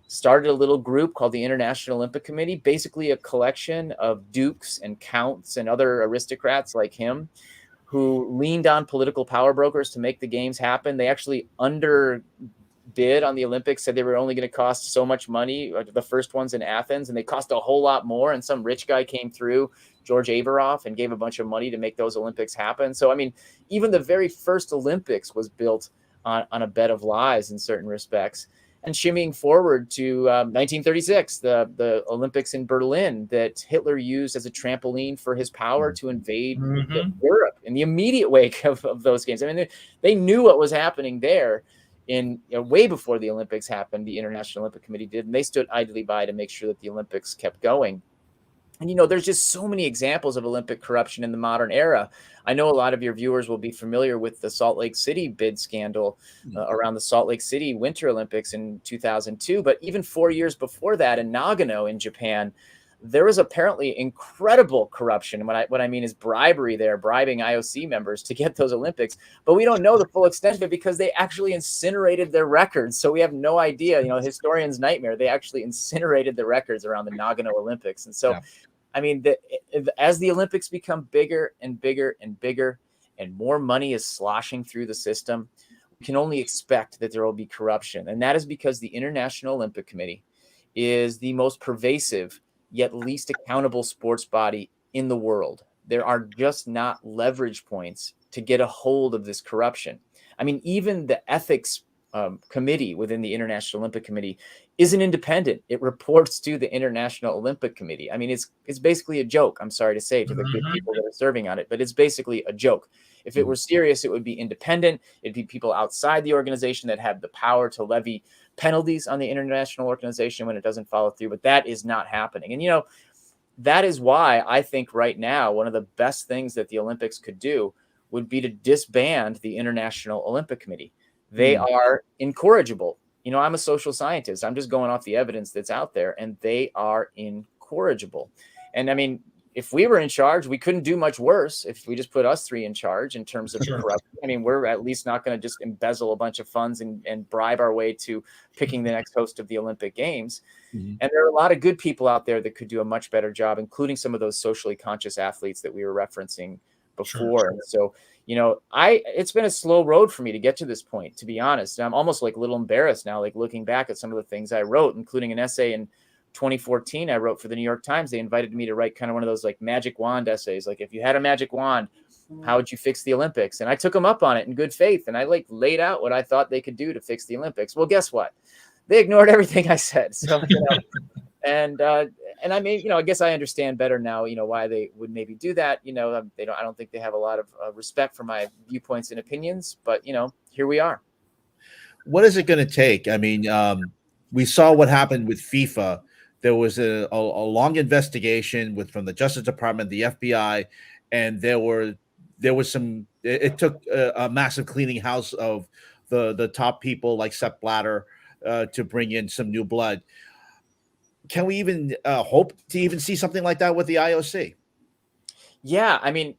started a little group called the International Olympic Committee, basically a collection of dukes and counts and other aristocrats like him who leaned on political power brokers to make the games happen. They actually underbid on the Olympics, said they were only going to cost so much money, the first ones in Athens, and they cost a whole lot more. And some rich guy came through, George Averoff, and gave a bunch of money to make those Olympics happen. So, I mean, even the very first Olympics was built on a bed of lies in certain respects. And shimmying forward to 1936, the Olympics in Berlin that Hitler used as a trampoline for his power to invade Europe in the immediate wake of those games. I mean, they knew what was happening there way before the Olympics happened. The International Olympic Committee did, and they stood idly by to make sure that the Olympics kept going. And, there's just so many examples of Olympic corruption in the modern era. I know a lot of your viewers will be familiar with the Salt Lake City bid scandal around the Salt Lake City Winter Olympics in 2002. But even 4 years before that in Nagano in Japan, there was apparently incredible corruption. And what I mean is bribery there, bribing IOC members to get those Olympics. But we don't know the full extent of it because they actually incinerated their records. So we have no idea, historian's nightmare. They actually incinerated the records around the Nagano Olympics. And so, I mean, as the Olympics become bigger and bigger and bigger and more money is sloshing through the system, we can only expect that there will be corruption. And that is because the International Olympic Committee is the most pervasive yet least accountable sports body in the world. There are just not leverage points to get a hold of this corruption. I mean, even the ethics committee within the International Olympic Committee isn't independent. It reports to the International Olympic Committee. I mean, it's basically a joke, I'm sorry to say, to the good people that are serving on it, but it's basically a joke. If it were serious, it would be independent. It'd be people outside the organization that have the power to levy penalties on the international organization when it doesn't follow through, but that is not happening. And, that is why I think right now, one of the best things that the Olympics could do would be to disband the International Olympic Committee. They are incorrigible. I'm a social scientist. I'm just going off the evidence that's out there, and they are incorrigible. And I mean, if we were in charge, we couldn't do much worse if we just put us 3 in charge in terms of corruption. I mean, we're at least not going to just embezzle a bunch of funds and bribe our way to picking the next host of the Olympic Games. And there are a lot of good people out there that could do a much better job, including some of those socially conscious athletes that we were referencing before. So, it's been a slow road for me to get to this point, to be honest. And I'm almost like a little embarrassed now, like looking back at some of the things I wrote, including an essay in 2014 I wrote for the New York Times. They invited me to write kind of one of those like magic wand essays. Like, if you had a magic wand, how would you fix the Olympics? And I took them up on it in good faith. And I laid out what I thought they could do to fix the Olympics. Well, guess what? They ignored everything I said. So, and And I mean, I guess I understand better now, why they would maybe do that. I don't think they have a lot of respect for my viewpoints and opinions, but here we are. What is it going to take? I mean, we saw what happened with FIFA. There was a long investigation from the Justice Department, the FBI, and there was some. It took a massive cleaning house of the top people like Sepp Blatter to bring in some new blood. Can we even hope to even see something like that with the IOC? Yeah, I mean,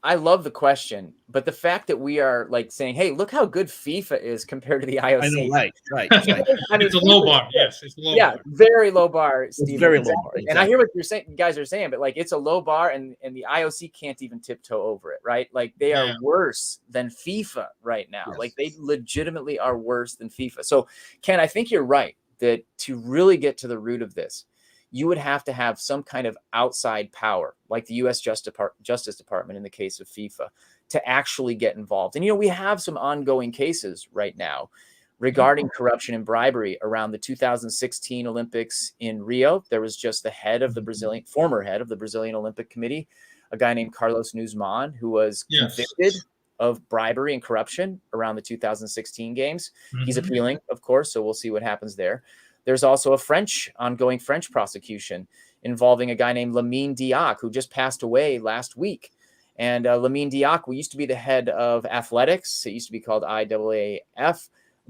I love the question, but the fact that we are like saying, "Hey, look how good FIFA is compared to the IOC." I know, right. I mean, it's a low bar. Yes, it's a low bar. Very low bar, Steve. Very low bar. Exactly. And I hear what you guys are saying, but like it's a low bar, and the IOC can't even tiptoe over it, right? Like they are worse than FIFA right now. Yes. Like they legitimately are worse than FIFA. So, Ken, I think you're right that to really get to the root of this, you would have to have some kind of outside power, like the U.S. Justice Department in the case of FIFA, to actually get involved. And, we have some ongoing cases right now regarding corruption and bribery around the 2016 Olympics in Rio. There was just the former head of the Brazilian Olympic Committee, a guy named Carlos Nuzman, who was convicted of bribery and corruption around the 2016 games. Mm-hmm. He's appealing, of course, so we'll see what happens there. There's also a ongoing French prosecution involving a guy named Lamine Diack, who just passed away last week. And Lamine Diack, we used to be the head of athletics. It used to be called IAAF,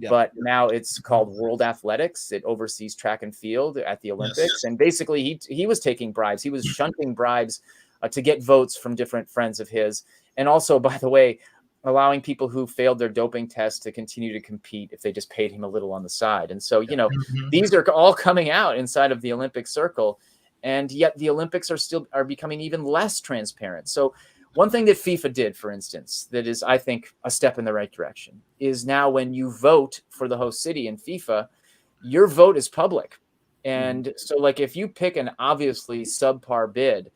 but now it's called World Athletics. It oversees track and field at the Olympics. Yes. And basically, he was taking bribes. He was shunting bribes to get votes from different friends of his. And also, by the way, allowing people who failed their doping tests to continue to compete if they just paid him a little on the side. And so, these are all coming out inside of the Olympic circle, and yet the Olympics are becoming even less transparent. So one thing that FIFA did, for instance, that is, I think, a step in the right direction is now when you vote for the host city in FIFA, your vote is public. And so like, if you pick an obviously subpar bid,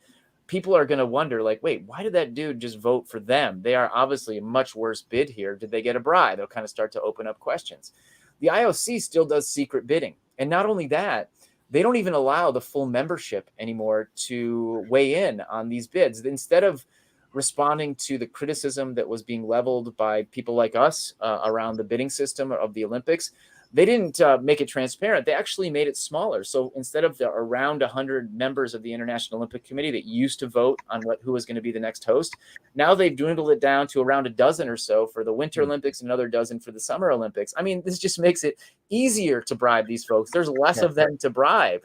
people are going to wonder, like, wait, why did that dude just vote for them? They are obviously a much worse bid here. Did they get a bribe? They'll kind of start to open up questions. The IOC still does secret bidding. And not only that, they don't even allow the full membership anymore to weigh in on these bids. Instead of responding to the criticism that was being leveled by people like us around the bidding system of the Olympics, they didn't make it transparent. They actually made it smaller. So instead of the around 100 members of the International Olympic Committee that used to vote on who was going to be the next host, now they've dwindled it down to around a dozen or so for the Winter Olympics, and another dozen for the Summer Olympics. I mean, this just makes it easier to bribe these folks. There's less of them to bribe,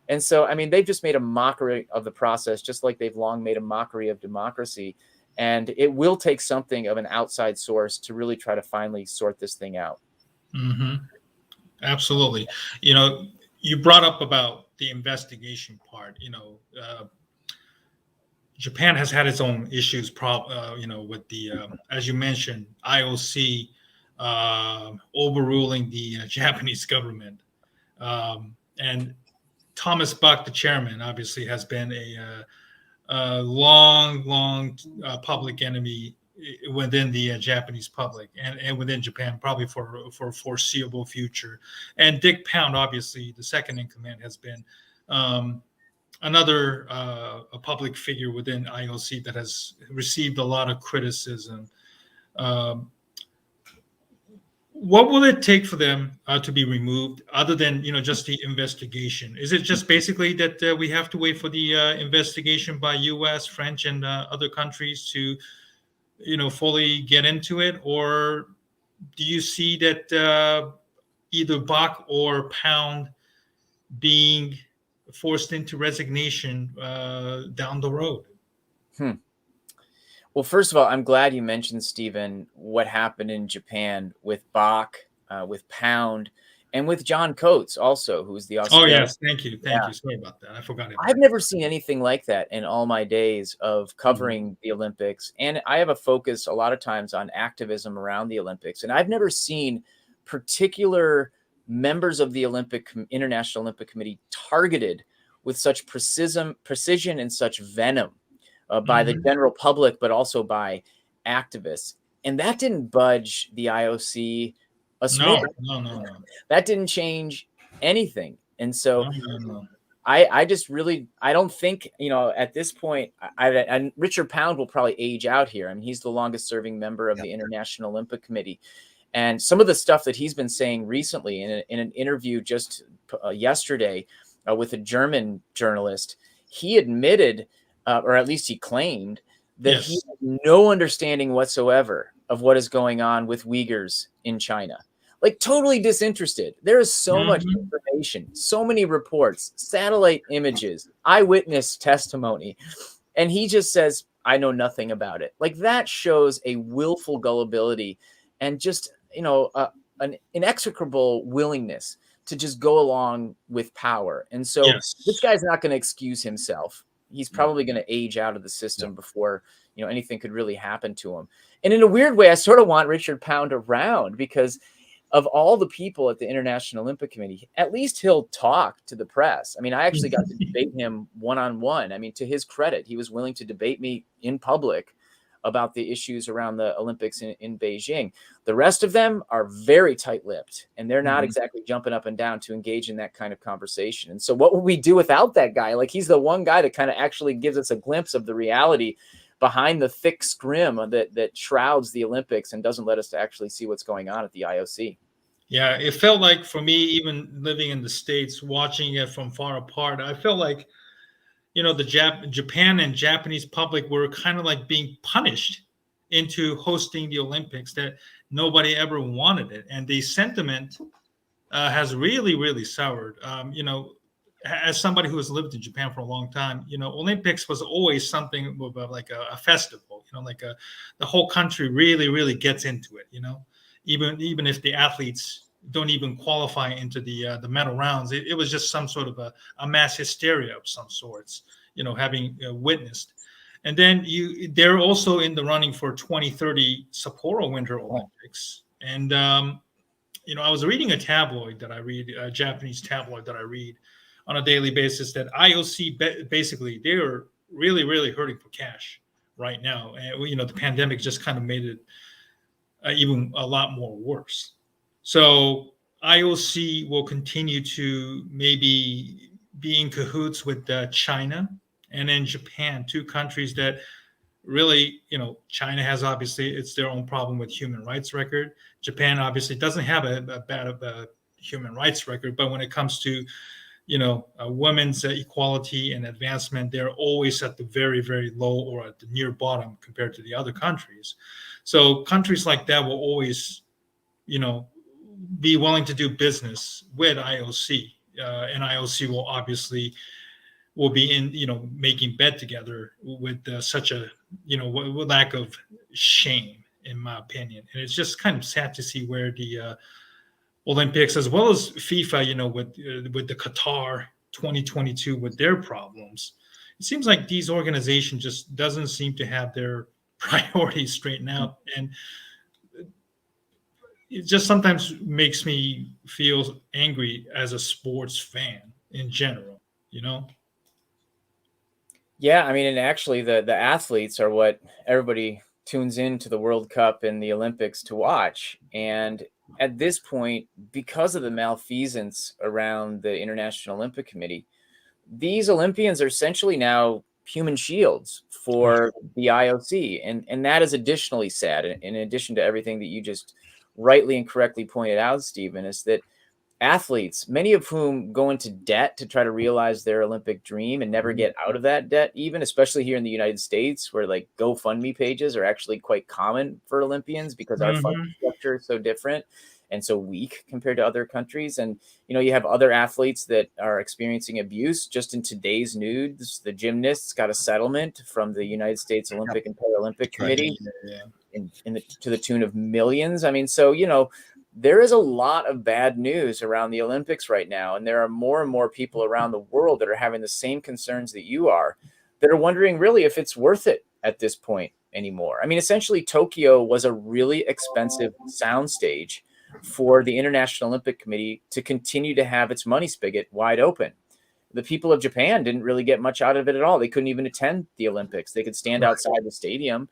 And so, I mean, they've just made a mockery of the process, just like they've long made a mockery of democracy. And it will take something of an outside source to really try to finally sort this thing out. Mm-hmm. Absolutely. You brought up about the investigation part. Japan has had its own issues, with the, as you mentioned, IOC overruling the Japanese government. And Thomas Bach, the chairman, obviously has been a long public enemy within the Japanese public and within Japan, probably for a foreseeable future. And Dick Pound, obviously, the second in command, has been another a public figure within IOC that has received a lot of criticism. What will it take for them to be removed, other than just the investigation? Is it just basically that we have to wait for the investigation by U.S., French, and other countries to fully get into it? Or do you see that either Bach or Pound being forced into resignation down the road? Well, first of all, I'm glad you mentioned, Stephen, what happened in Japan with Bach, with Pound, and with John Coates also, who's the Australian. Oh, yes. Thank you. Sorry about that. I forgot. I've never seen anything like that in all my days of covering the Olympics. And I have a focus a lot of times on activism around the Olympics. And I've never seen particular members of the International Olympic Committee targeted with such precision and such venom by the general public, but also by activists. And that didn't budge the IOC a smidge. No. That didn't change anything. And so I just really, I don't think, at this point, and Richard Pound will probably age out here. I mean, he's the longest serving member of the International Olympic Committee. And some of the stuff that he's been saying recently in an interview just yesterday with a German journalist, he admitted, or at least he claimed, that he has no understanding whatsoever of what is going on with Uyghurs in China. Like, totally disinterested. There is so much information, so many reports, satellite images, eyewitness testimony. And he just says, I know nothing about it. Like, that shows a willful gullibility and just, an inexorable willingness to just go along with power. And so this guy's not going to excuse himself. He's probably going to age out of the system before, anything could really happen to him. And in a weird way, I sort of want Richard Pound around, because of all the people at the International Olympic Committee, at least he'll talk to the press. I mean, I actually got to debate him one-on-one. I mean, to his credit, he was willing to debate me in public about the issues around the Olympics in Beijing. The rest of them are very tight-lipped, and they're not exactly jumping up and down to engage in that kind of conversation. And so what would we do without that guy? Like, he's the one guy that kind of actually gives us a glimpse of the reality behind the thick scrim that shrouds the Olympics and doesn't let us to actually see what's going on at the IOC. Yeah, it felt like, for me, even living in the States, watching it from far apart, I felt like, the Japan and Japanese public were kind of like being punished into hosting the Olympics, that nobody ever wanted it. And the sentiment has really, really soured. As somebody who has lived in Japan for a long time, Olympics was always something like a festival, the whole country really, really gets into it, even if the athletes don't even qualify into the medal rounds. It was just some sort of a mass hysteria of some sorts, having witnessed. And then they're also in the running for 2030 Sapporo Winter Olympics. And, I was reading a tabloid that I read, a Japanese tabloid that I read on a daily basis, that IOC, basically, they're really, really hurting for cash right now. And, the pandemic just kind of made it even a lot more worse. So IOC will continue to maybe be in cahoots with China and then Japan, two countries that really, China has, obviously, it's their own problem with human rights record. Japan obviously doesn't have a bad of a human rights record, but when it comes to, women's equality and advancement, they're always at the very, very low or at the near bottom compared to the other countries. So countries like that will always, be willing to do business with IOC, and IOC will obviously be in, making bet together with such a, lack of shame, in my opinion. And it's just kind of sad to see where the Olympics, as well as FIFA, with the Qatar 2022 with their problems, it seems like these organizations just doesn't seem to have their priorities straightened out. And it just sometimes makes me feel angry as a sports fan in general, Yeah, I mean, and actually the athletes are what everybody tunes into the World Cup and the Olympics to watch. And at this point, because of the malfeasance around the International Olympic Committee, these Olympians are essentially now human shields for the IOC. And that is additionally sad, in addition to everything that you just rightly and correctly pointed out, Stephen, is that athletes, many of whom go into debt to try to realize their Olympic dream and never get out of that debt, even especially here in the United States, where like GoFundMe pages are actually quite common for Olympians because our funding structure is so different and so weak compared to other countries. And, you have other athletes that are experiencing abuse. Just in today's news, the gymnasts got a settlement from the United States Olympic and Paralympic Committee to the tune of millions. I mean, so, there is a lot of bad news around the Olympics right now. And there are more and more people around the world that are having the same concerns that you are, that are wondering really if it's worth it at this point anymore. I mean, essentially, Tokyo was a really expensive soundstage for the International Olympic Committee to continue to have its money spigot wide open. The people of Japan didn't really get much out of it at all. They couldn't even attend the Olympics. They could stand outside the stadium.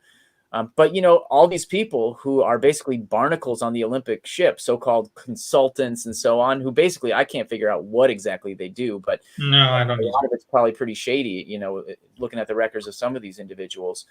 But, all these people who are basically barnacles on the Olympic ship, so-called consultants and so on, who basically I can't figure out what exactly they do, but No, I don't a know. lot of it's probably pretty shady, looking at the records of some of these individuals.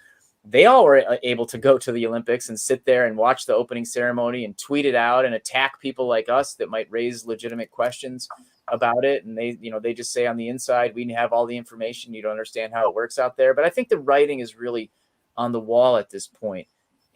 They all were able to go to the Olympics and sit there and watch the opening ceremony and tweet it out and attack people like us that might raise legitimate questions about it. And they just say on the inside, we have all the information. You don't understand how it works out there. But I think the writing is really on the wall at this point.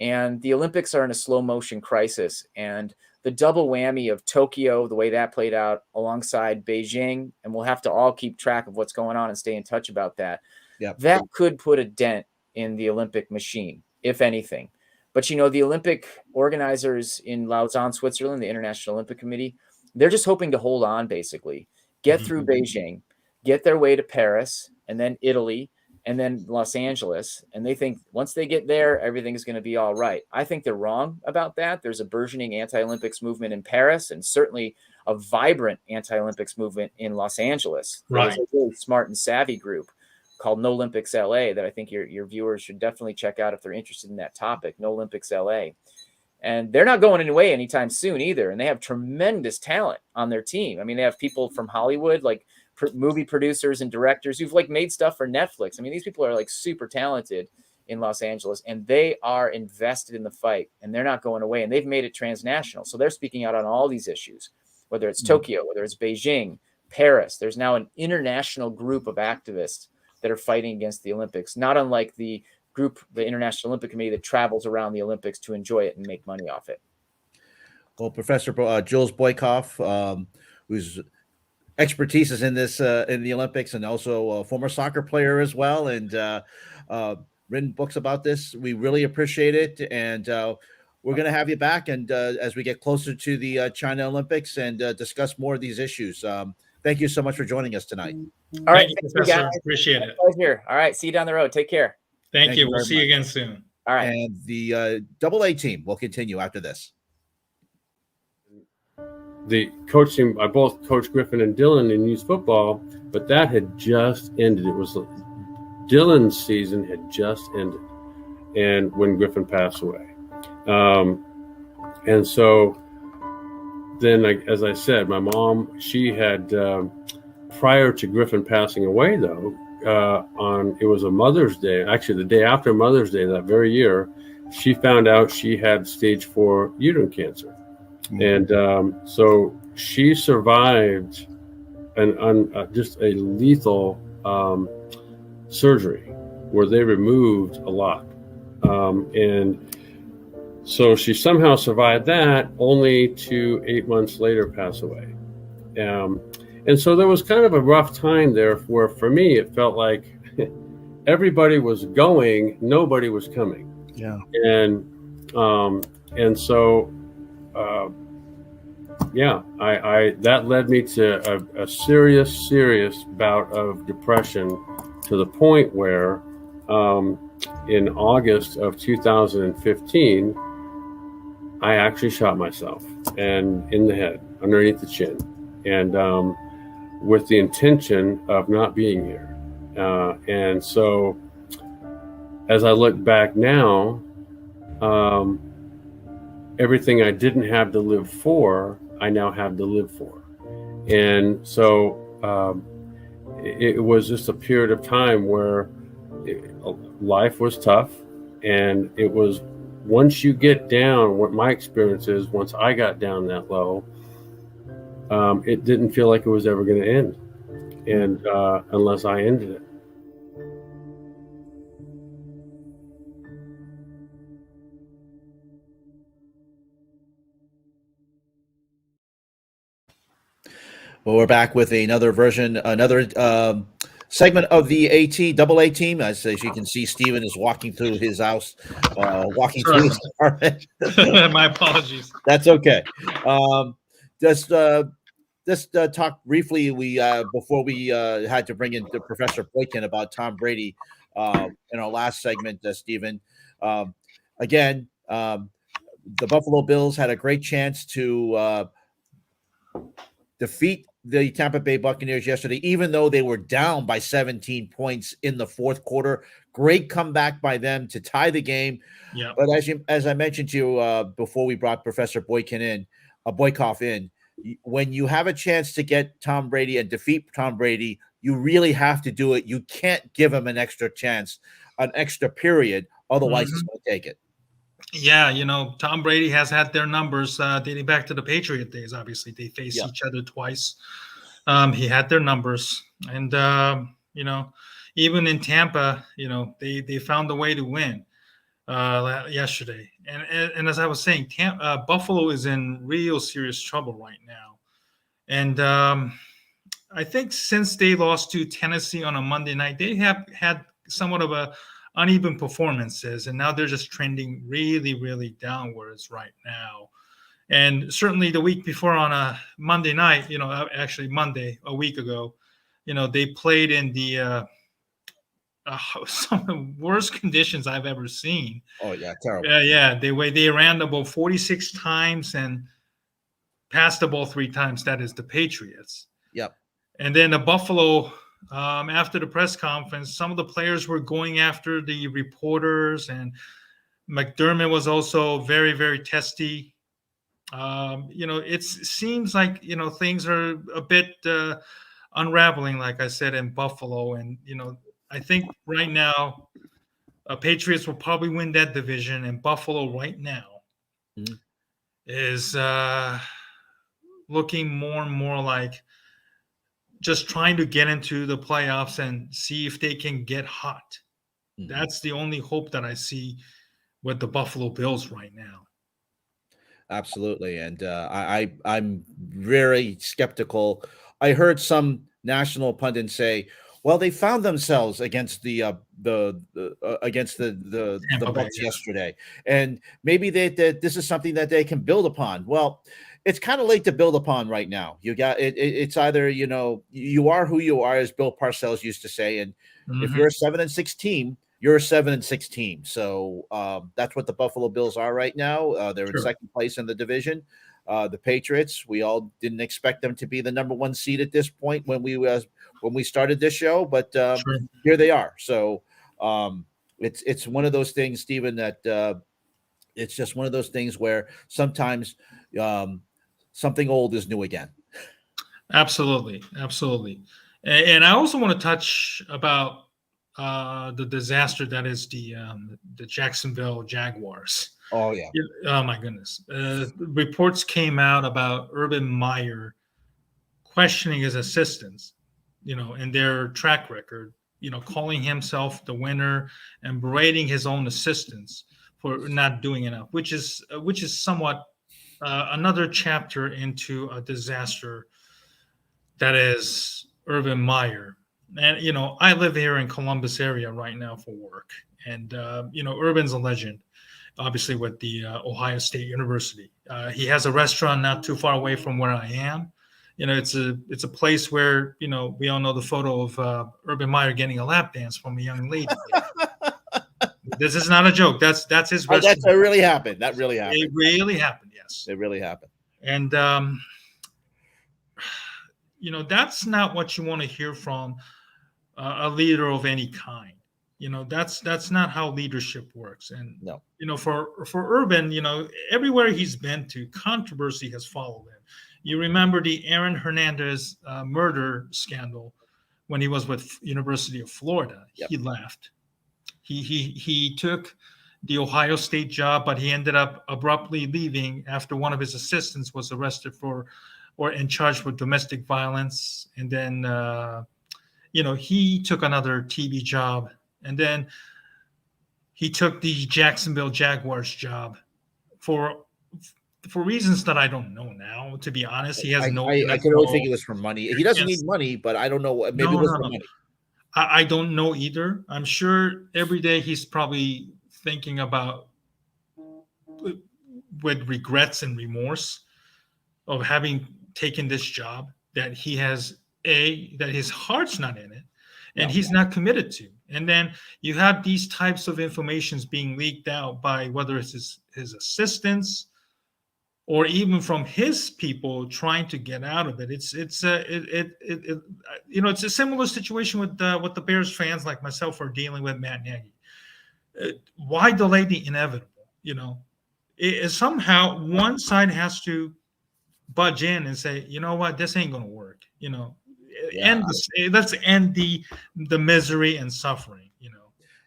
And the Olympics are in a slow motion crisis. And the double whammy of Tokyo, the way that played out alongside Beijing, and we'll have to all keep track of what's going on and stay in touch about that. Yep. That could put a dent in the Olympic machine, if anything. But, the Olympic organizers in Lausanne, Switzerland, the International Olympic Committee, they're just hoping to hold on, basically, get through Beijing, get their way to Paris, and then Italy, and then Los Angeles. And they think once they get there, everything is going to be all right. I think they're wrong about that. There's a burgeoning anti-Olympics movement in Paris, and certainly a vibrant anti-Olympics movement in Los Angeles. Right. There's a really smart and savvy group called No Olympics LA that I think your viewers should definitely check out if they're interested in that topic, No Olympics LA. And they're not going away anytime soon either. And they have tremendous talent on their team. I mean, they have people from Hollywood, like movie producers and directors who've made stuff for Netflix. I mean, these people are super talented in Los Angeles, and they are invested in the fight, and they're not going away. And they've made it transnational. So they're speaking out on all these issues, whether it's Tokyo, whether it's Beijing, Paris. There's now an international group of activists that are fighting against the Olympics, not unlike the group, the International Olympic Committee, that travels around the Olympics to enjoy it and make money off it. Well, Professor Jules Boykov, whose expertise is in this in the Olympics, and also a former soccer player as well, and written books about this. We really appreciate it, and we're going to have you back, and as we get closer to the China Olympics, and discuss more of these issues. Thank you so much for joining us tonight. All right, Thank you, Professor. Appreciate it. Pleasure. All right, see you down the road. Take care. Thank you. We'll see you again soon. All right. And the AA team will continue after this. The coach team, I both coached Griffin and Dylan in youth football, but that had just ended. It was Dylan's season had just ended, and when Griffin passed away, and so then, as I said, my mom, she had prior to Griffin passing away, though, it was a Mother's Day, actually the day after Mother's Day that very year, she found out she had stage 4 uterine cancer. And so she survived just a lethal surgery where they removed a lot. And so she somehow survived that, only to 8 months later pass away. And so there was kind of a rough time there where, for me, it felt like everybody was going, nobody was coming. Yeah. And so, I that led me to a serious bout of depression, to the point where in August of 2015, I actually shot myself and in the head, underneath the chin, and with the intention of not being here. And so as I look back now, everything I didn't have to live for, I now have to live for. And so it was just a period of time where life was tough. And it was, once you get down, what my experience is, once I got down that low, it didn't feel like it was ever going to end, and unless I ended it. Well, we're back with another segment of the AA team. As you can see, Stephen is walking through his house, walking through his apartment. My apologies. That's okay. Just talk briefly. Before we had to bring in the Professor Boykin about Tom Brady in our last segment, Stephen. Again, the Buffalo Bills had a great chance to defeat the Tampa Bay Buccaneers yesterday, even though they were down by 17 points in the fourth quarter. Great comeback by them to tie the game. Yeah. But as I mentioned to you before we brought Professor Boykov in, when you have a chance to get Tom Brady and defeat Tom Brady, you really have to do it. You can't give him an extra chance, an extra period. Otherwise, he's going to take it. Yeah, Tom Brady has had their numbers dating back to the Patriot days. Obviously, they faced each other twice. He had their numbers, and even in Tampa, they found a way to win yesterday. And as I was saying, Buffalo is in real serious trouble right now. And I think since they lost to Tennessee on a Monday night, they have had somewhat of a uneven performances, and now they're just trending really, really downwards right now. And certainly the week before on a Monday night, actually Monday, a week ago, they played in the some of the worst conditions I've ever seen. Oh yeah, terrible. Yeah. They ran the ball 46 times and passed the ball 3 times. That is the Patriots. Yep. And then the Buffalo, after the press conference, some of the players were going after the reporters, and McDermott was also very, very testy. It seems like, things are a bit unraveling, like I said, in Buffalo. And, I think right now, Patriots will probably win that division, and Buffalo right now is looking more and more like just trying to get into the playoffs and see if they can get hot. That's the only hope that I see with the Buffalo Bills right now. Absolutely. And I'm very skeptical. I heard some national pundits say, well, they found themselves against the Bucks yesterday, and maybe this is something that they can build upon. Well, it's kind of late to build upon right now. You got it. It's either you are who you are, as Bill Parcells used to say, and if you're a 7-6 team, you're a 7-6 team. So that's what the Buffalo Bills are right now. They're in second place in the division. The Patriots, we all didn't expect them to be the number 1 seed at this point when we started this show, but here they are. So it's one of those things, Stephen, that it's just one of those things where sometimes something old is new again. Absolutely. And I also want to touch about the disaster that is the Jacksonville Jaguars. Oh yeah. Oh my goodness. Reports came out about Urban Meyer questioning his assistants, and their track record, calling himself the winner and berating his own assistants for not doing enough, which is somewhat another chapter into a disaster that is Urban Meyer. And I live here in Columbus area right now for work, and Urban's a legend, obviously, with the Ohio State University. He has a restaurant not too far away from where I am. It's a place where we all know the photo of Urban Meyer getting a lap dance from a young lady. This is not a joke. That's his restaurant. That really happened. That really happened. It really happened. Yes, it really happened. And that's not what you want to hear from a leader of any kind. That's not how leadership works. And no, for Urban, everywhere he's been to, controversy has followed him. You remember the Aaron Hernandez murder scandal when he was with University of Florida. Yep. He left. He took the Ohio State job, but he ended up abruptly leaving after one of his assistants was arrested and charged with domestic violence. And then, he took another TV job, and then he took the Jacksonville Jaguars job for reasons that I don't know now, to be honest. He has no. I can only think it was for money. He doesn't need money, but I don't know. Maybe it was for money. I don't know either. I'm sure every day he's probably thinking about, with regrets and remorse of having taken this job, that he has that his heart's not in it, and he's not committed to. And then you have these types of informations being leaked out by whether it's his assistants, or even from his people trying to get out of it. It's a similar situation with what the Bears fans like myself are dealing with Matt Nagy. Why delay the inevitable? Somehow one side has to budge in and say, you know what, this ain't going to work. Yeah. Let's end the misery and suffering.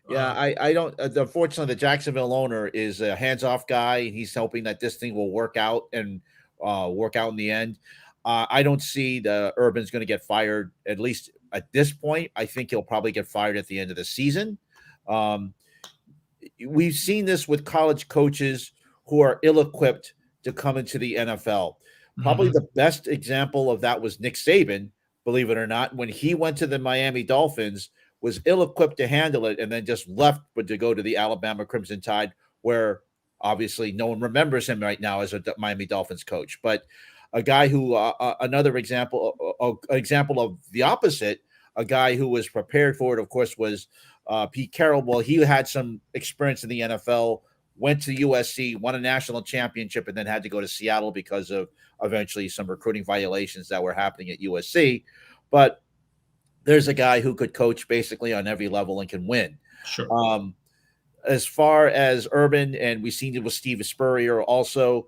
Yeah, I don't. Unfortunately, the Jacksonville owner is a hands-off guy, and he's hoping that this thing will work out and work out in the end. I don't see the Urban's going to get fired, at least at this point. I think he'll probably get fired at the end of the season. We've seen this with college coaches who are ill-equipped to come into the NFL. Probably the best example of that was Nick Saban, believe it or not, when he went to the Miami Dolphins, was ill-equipped to handle it, and then just left but to go to the Alabama Crimson Tide, where obviously no one remembers him right now as a Miami Dolphins coach. But a guy who, another example of the opposite, a guy who was prepared for it, of course, was Pete Carroll. Well, he had some experience in the NFL, went to USC, won a national championship, and then had to go to Seattle because of eventually some recruiting violations that were happening at USC. But there's a guy who could coach basically on every level and can win. Sure. As far as Urban, and we've seen it with Steve Spurrier also,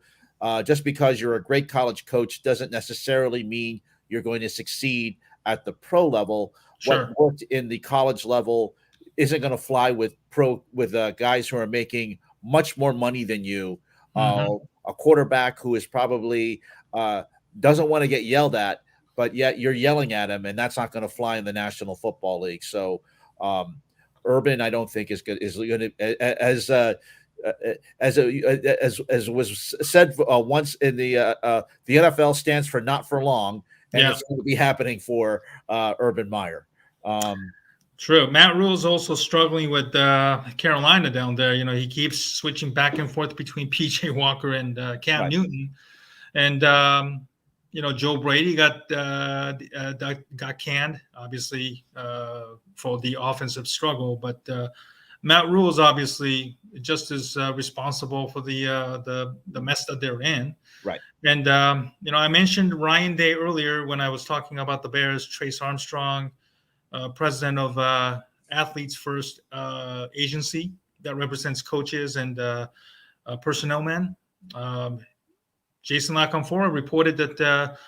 just because you're a great college coach doesn't necessarily mean you're going to succeed at the pro level. Sure. What worked in the college level isn't going to fly with guys who are making much more money than you. A quarterback who is probably doesn't want to get yelled at, but yet you're yelling at him, and that's not going to fly in the National Football League. So Urban, I don't think is going to as was said once in the NFL stands for not for long, and it's going to be happening for Urban Meyer. True. Matt Rule is also struggling with Carolina down there. He keeps switching back and forth between PJ Walker and Cam Newton, and Joe Brady got canned, obviously, for the offensive struggle. But Matt Rule is obviously just as responsible for the mess that they're in. Right. And I mentioned Ryan Day earlier when I was talking about the Bears. Trace Armstrong, president of Athletes First agency that represents coaches and personnel men. Jason Lacomfora reported that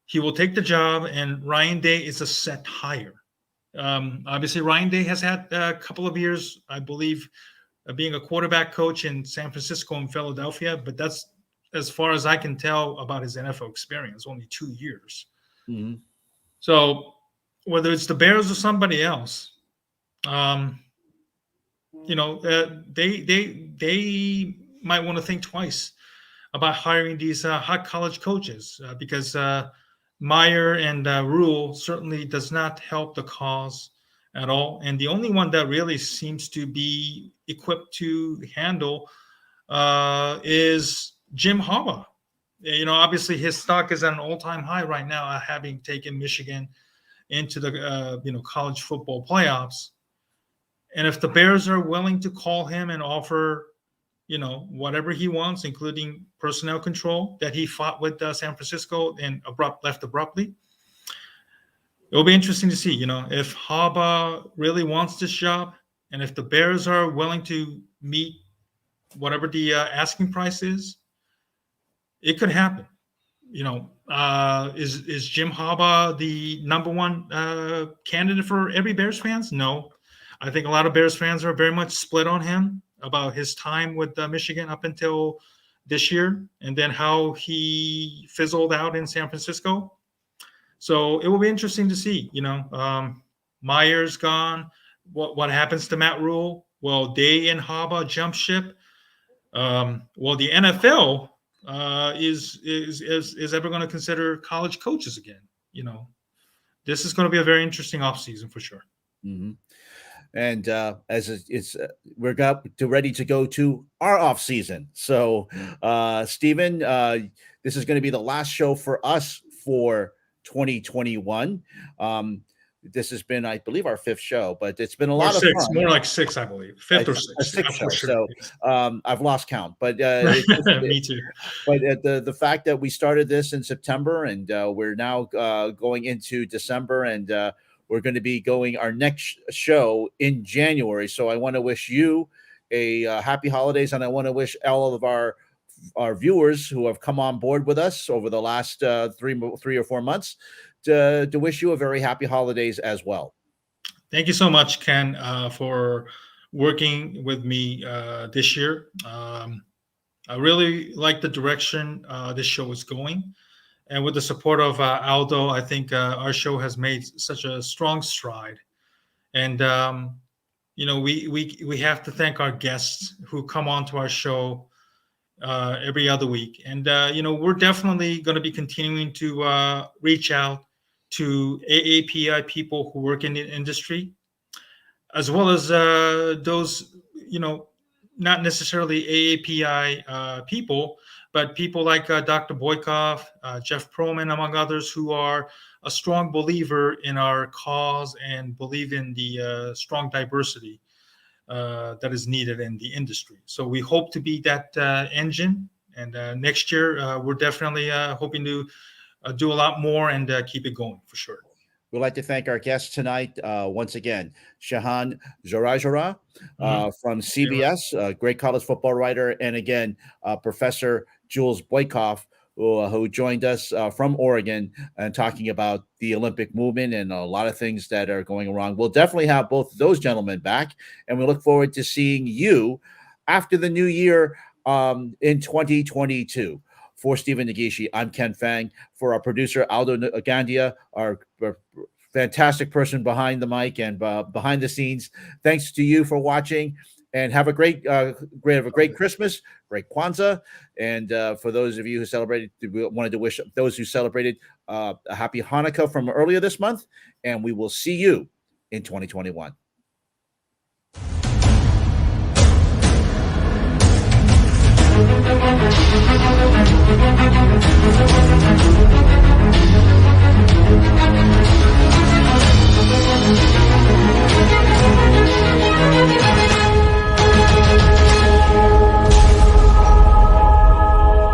he will take the job, and Ryan Day is a set hire. Obviously, Ryan Day has had a couple of years, I believe, being a quarterback coach in San Francisco and Philadelphia, but that's as far as I can tell about his NFL experience, only 2 years. Mm-hmm. So whether it's the Bears or somebody else, they might want to think twice about hiring these hot college coaches because Meyer and Rule certainly does not help the cause at all. And the only one that really seems to be equipped to handle is Jim Harbaugh. Obviously his stock is at an all-time high right now, having taken Michigan into the college football playoffs. And if the Bears are willing to call him and offer whatever he wants, including personnel control that he fought with San Francisco and left abruptly, it'll be interesting to see, if Harbaugh really wants this job, and if the Bears are willing to meet whatever the asking price is, it could happen. Is Jim Harbaugh the number one candidate for every Bears fans? No. I think a lot of Bears fans are very much split on him about his time with Michigan up until this year, and then how he fizzled out in San Francisco. So it will be interesting to see, Meyer's gone. What happens to Matt Rule? Will Day and Harbaugh jump ship? Well, the NFL is ever going to consider college coaches again? This is going to be a very interesting offseason for sure. Mm-hmm. And we're ready to go to our off season. So, Stephen, this is going to be the last show for us for 2021. This has been, I believe, our 5th show, but it's been a Or lot of six, fun. more like 6, I believe. 5th or 6th. A 6th show. For sure. So I've lost count, but Me too. But the fact that we started this in September and we're now going into December, and we're going to be going our next show in January. So I want to wish you a happy holidays, and I want to wish all of our viewers who have come on board with us over the last 3 or 4 months to wish you a very happy holidays as well. Thank you so much, Ken, for working with me this year. I really like the direction this show is going. And with the support of Aldo, I think our show has made such a strong stride. And, we have to thank our guests who come on to our show every other week. And, we're definitely going to be continuing to reach out to AAPI people who work in the industry, as well as those, not necessarily AAPI people, but people like Dr. Boykov, Jeff Perlman, among others, who are a strong believer in our cause and believe in the strong diversity that is needed in the industry. So we hope to be that engine. And next year, we're definitely hoping to do a lot more and keep it going for sure. We'd like to thank our guests tonight once again, Shahan Zarajara from CBS, a great college football writer, and again, Professor Jules Boykov, who joined us from Oregon and talking about the Olympic movement and a lot of things that are going wrong. We'll definitely have both of those gentlemen back, and we look forward to seeing you after the new year in 2022. For Stephen Nagishi, I'm Ken Fang. For our producer, Aldo Gandia, our fantastic person behind the mic and behind the scenes, thanks to you for watching, and have a great Christmas, great Kwanzaa. And for those of you who celebrated, we wanted to wish those who celebrated a happy Hanukkah from earlier this month, and we will see you in 2021. Thank you.